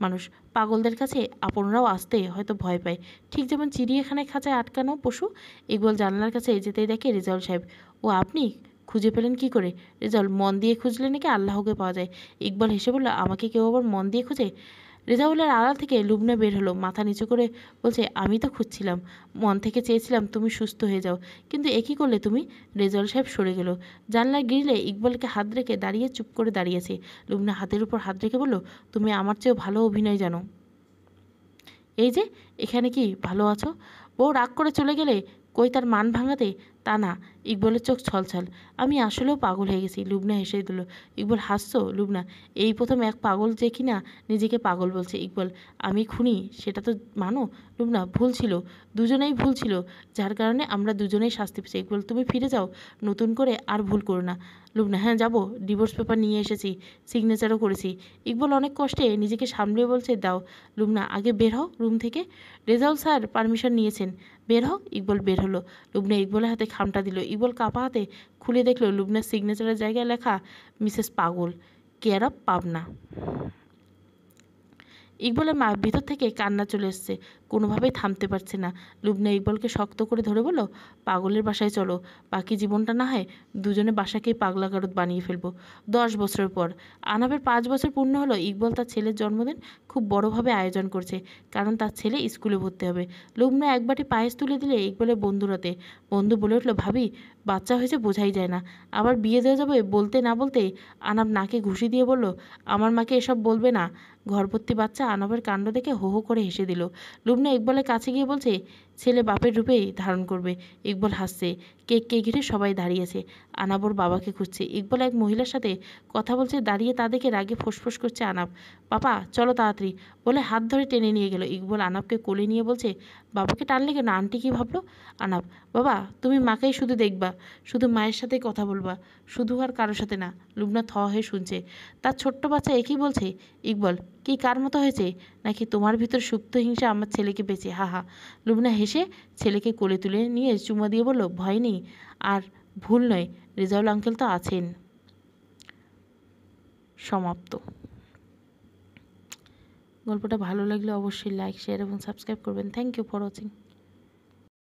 Speaker 1: মানুষ, পাগলদের কাছে আপনরাও আসতে হয়তো ভয় পায়, ঠিক যেমন চিড়িয়াখানায় খাঁচায় আটকানো পশু। ইকবল জানলার কাছে যেতেই দেখে রেজাউল সাহেব। ও আপনি? খুঁজে পেলেন কি করে? রেজাউল, মন দিয়ে খুঁজলে নাকি আল্লাহকে পাওয়া যায়। ইকবাল হেসে বলল, আমাকে কেউ আবার মন দিয়ে খুঁজে? রেজাউলের আড়াল থেকে লুবনা বের হলো, মাথা নিচু করে বলছে, আমি তো খুঁজছিলাম, মন থেকে চেয়েছিলাম তুমি সুস্থ হয়ে যাও, কিন্তু এ কী করলে তুমি? রেজাউল সাহেব সরে গেল। জানলার গ্রিলে ইকবালকে হাত রেখে দাঁড়িয়ে চুপ করে দাঁড়িয়েছে। লুবনা হাতের উপর হাত রেখে বলল, তুমি আমার চেয়েও ভালো অভিনয় জানো। এই যে, এখানে কি ভালো আছো? বউ রাগ করে চলে গেলে কই তার মান ভাঙাতে? তা না। ইকবালের চোখ ছলছল। আমি আসলেও পাগল হয়ে গেছি। লুবনা হেসে দিল। ইকবাল, হাসছো? লুবনা, এই প্রথম এক পাগল যে কিনা নিজেকে পাগল বলছে। ইকবাল, আমি খুনি সেটা তো মানো? লুবনা, ভুল ছিল, দুজনেই ভুল ছিল, যার কারণে আমরা দুজনেই শাস্তি পেয়েছি। ইকবাল, তুমি ফিরে যাও, নতুন করে আর ভুল করো না। লুবনা, হ্যাঁ যাবো, ডিভোর্স পেপার নিয়ে এসেছি, সিগনেচারও করেছি। ইকবাল অনেক কষ্টে নিজেকে সামলিয়ে বলছে, দাও। লুবনা, আগে বের হও রুম থেকে। রেজাউল স্যার পারমিশন নিয়েছেন, বের হও। ইকবাল বের হলো। লুবনা ইকবালের হাতে খামটা দিল। ইকবাল কাপা হাতে খুলে দেখলো লুবনার সিগনেচারের জায়গায় লেখা, মিসেস পাগল, কেয়ার অফ পাবনা। ইকবালের মা ভিতর থেকে কান্না চলে এসছে, কোনোভাবেই থামতে পারছে না। লুবনা ইকবালকে শক্ত করে ধরে বলল, পাগলের বাসায় চলো, বাকি জীবনটা না হয় দুজনে বাসাকেই পাগলাগারদ বানিয়ে ফেলবো। 10 বছরের পর আনাবের 5 বছর পূর্ণ হলো। ইকবাল তার ছেলের জন্মদিন খুব বড়োভাবে আয়োজন করছে, কারণ তার ছেলে স্কুলে ভর্তি হবে। লুবনা এক বাটি পায়েস তুলে দিলে ইকবালের বন্ধুর হাতে। বন্ধু বলে উঠল, ভাবি, বাচ্চা হয়েছে বোঝাই যায় না। আবার বিয়ে দেওয়া যাবে বলতে না বলতে আনাব নাকে ঘুষি দিয়ে বলল, আমার মাকে এসব বলবে না। ঘরভর্তি বাচ্চা আনাবের কাণ্ড দেখে হো হো করে হেসে দিল। লুবনা ইকবালের কাছে গিয়ে বলছে, ছেলে বাপের রূপেই ধারণ করবে। ইকবাল হাসছে। কেক ঘিরে সবাই দাঁড়িয়েছে। আনাব ওর বাবাকে খুঁজছে। ইকবাল এক মহিলার সাথে কথা বলছে, দাঁড়িয়ে তা দেখে রাগে ফোঁসফোঁস করছে আনাব। পাপা চলো তাড়াতাড়ি বলে হাত ধরে টেনে নিয়ে গেল। ইকবাল আনাবকে কোলে নিয়ে বলছে, বাবাকে টানলে কেন? আন্টি কী ভাবলো? আনাব, বাবা তুমি মাকেই শুধু দেখবা, শুধু মায়ের সাথেই কথা বলবা, শুধু আর কারোর সাথে না। লুবনা থ হয়ে শুনছে। তার ছোট্ট বাচ্চা একই বলছে। ইকবাল, কি কার মতো হয়েছে? নাকি তোমার ভিতর সুপ্ত হিংসা আমার ছেলেকে বেঁচে? হা হা। লুবনা হেসে ছেলেকে কোলে তুলে নিয়ে চুমা দিয়ে বলল, ভয় নেই। আর ভুল নয়, রেজাউল আঙ্কেল তো আছেন। সমাপ্ত। গল্পটা ভালো লাগলে অবশ্যই লাইক, শেয়ার এবং সাবস্ক্রাইব করবেন। Thank you for watching.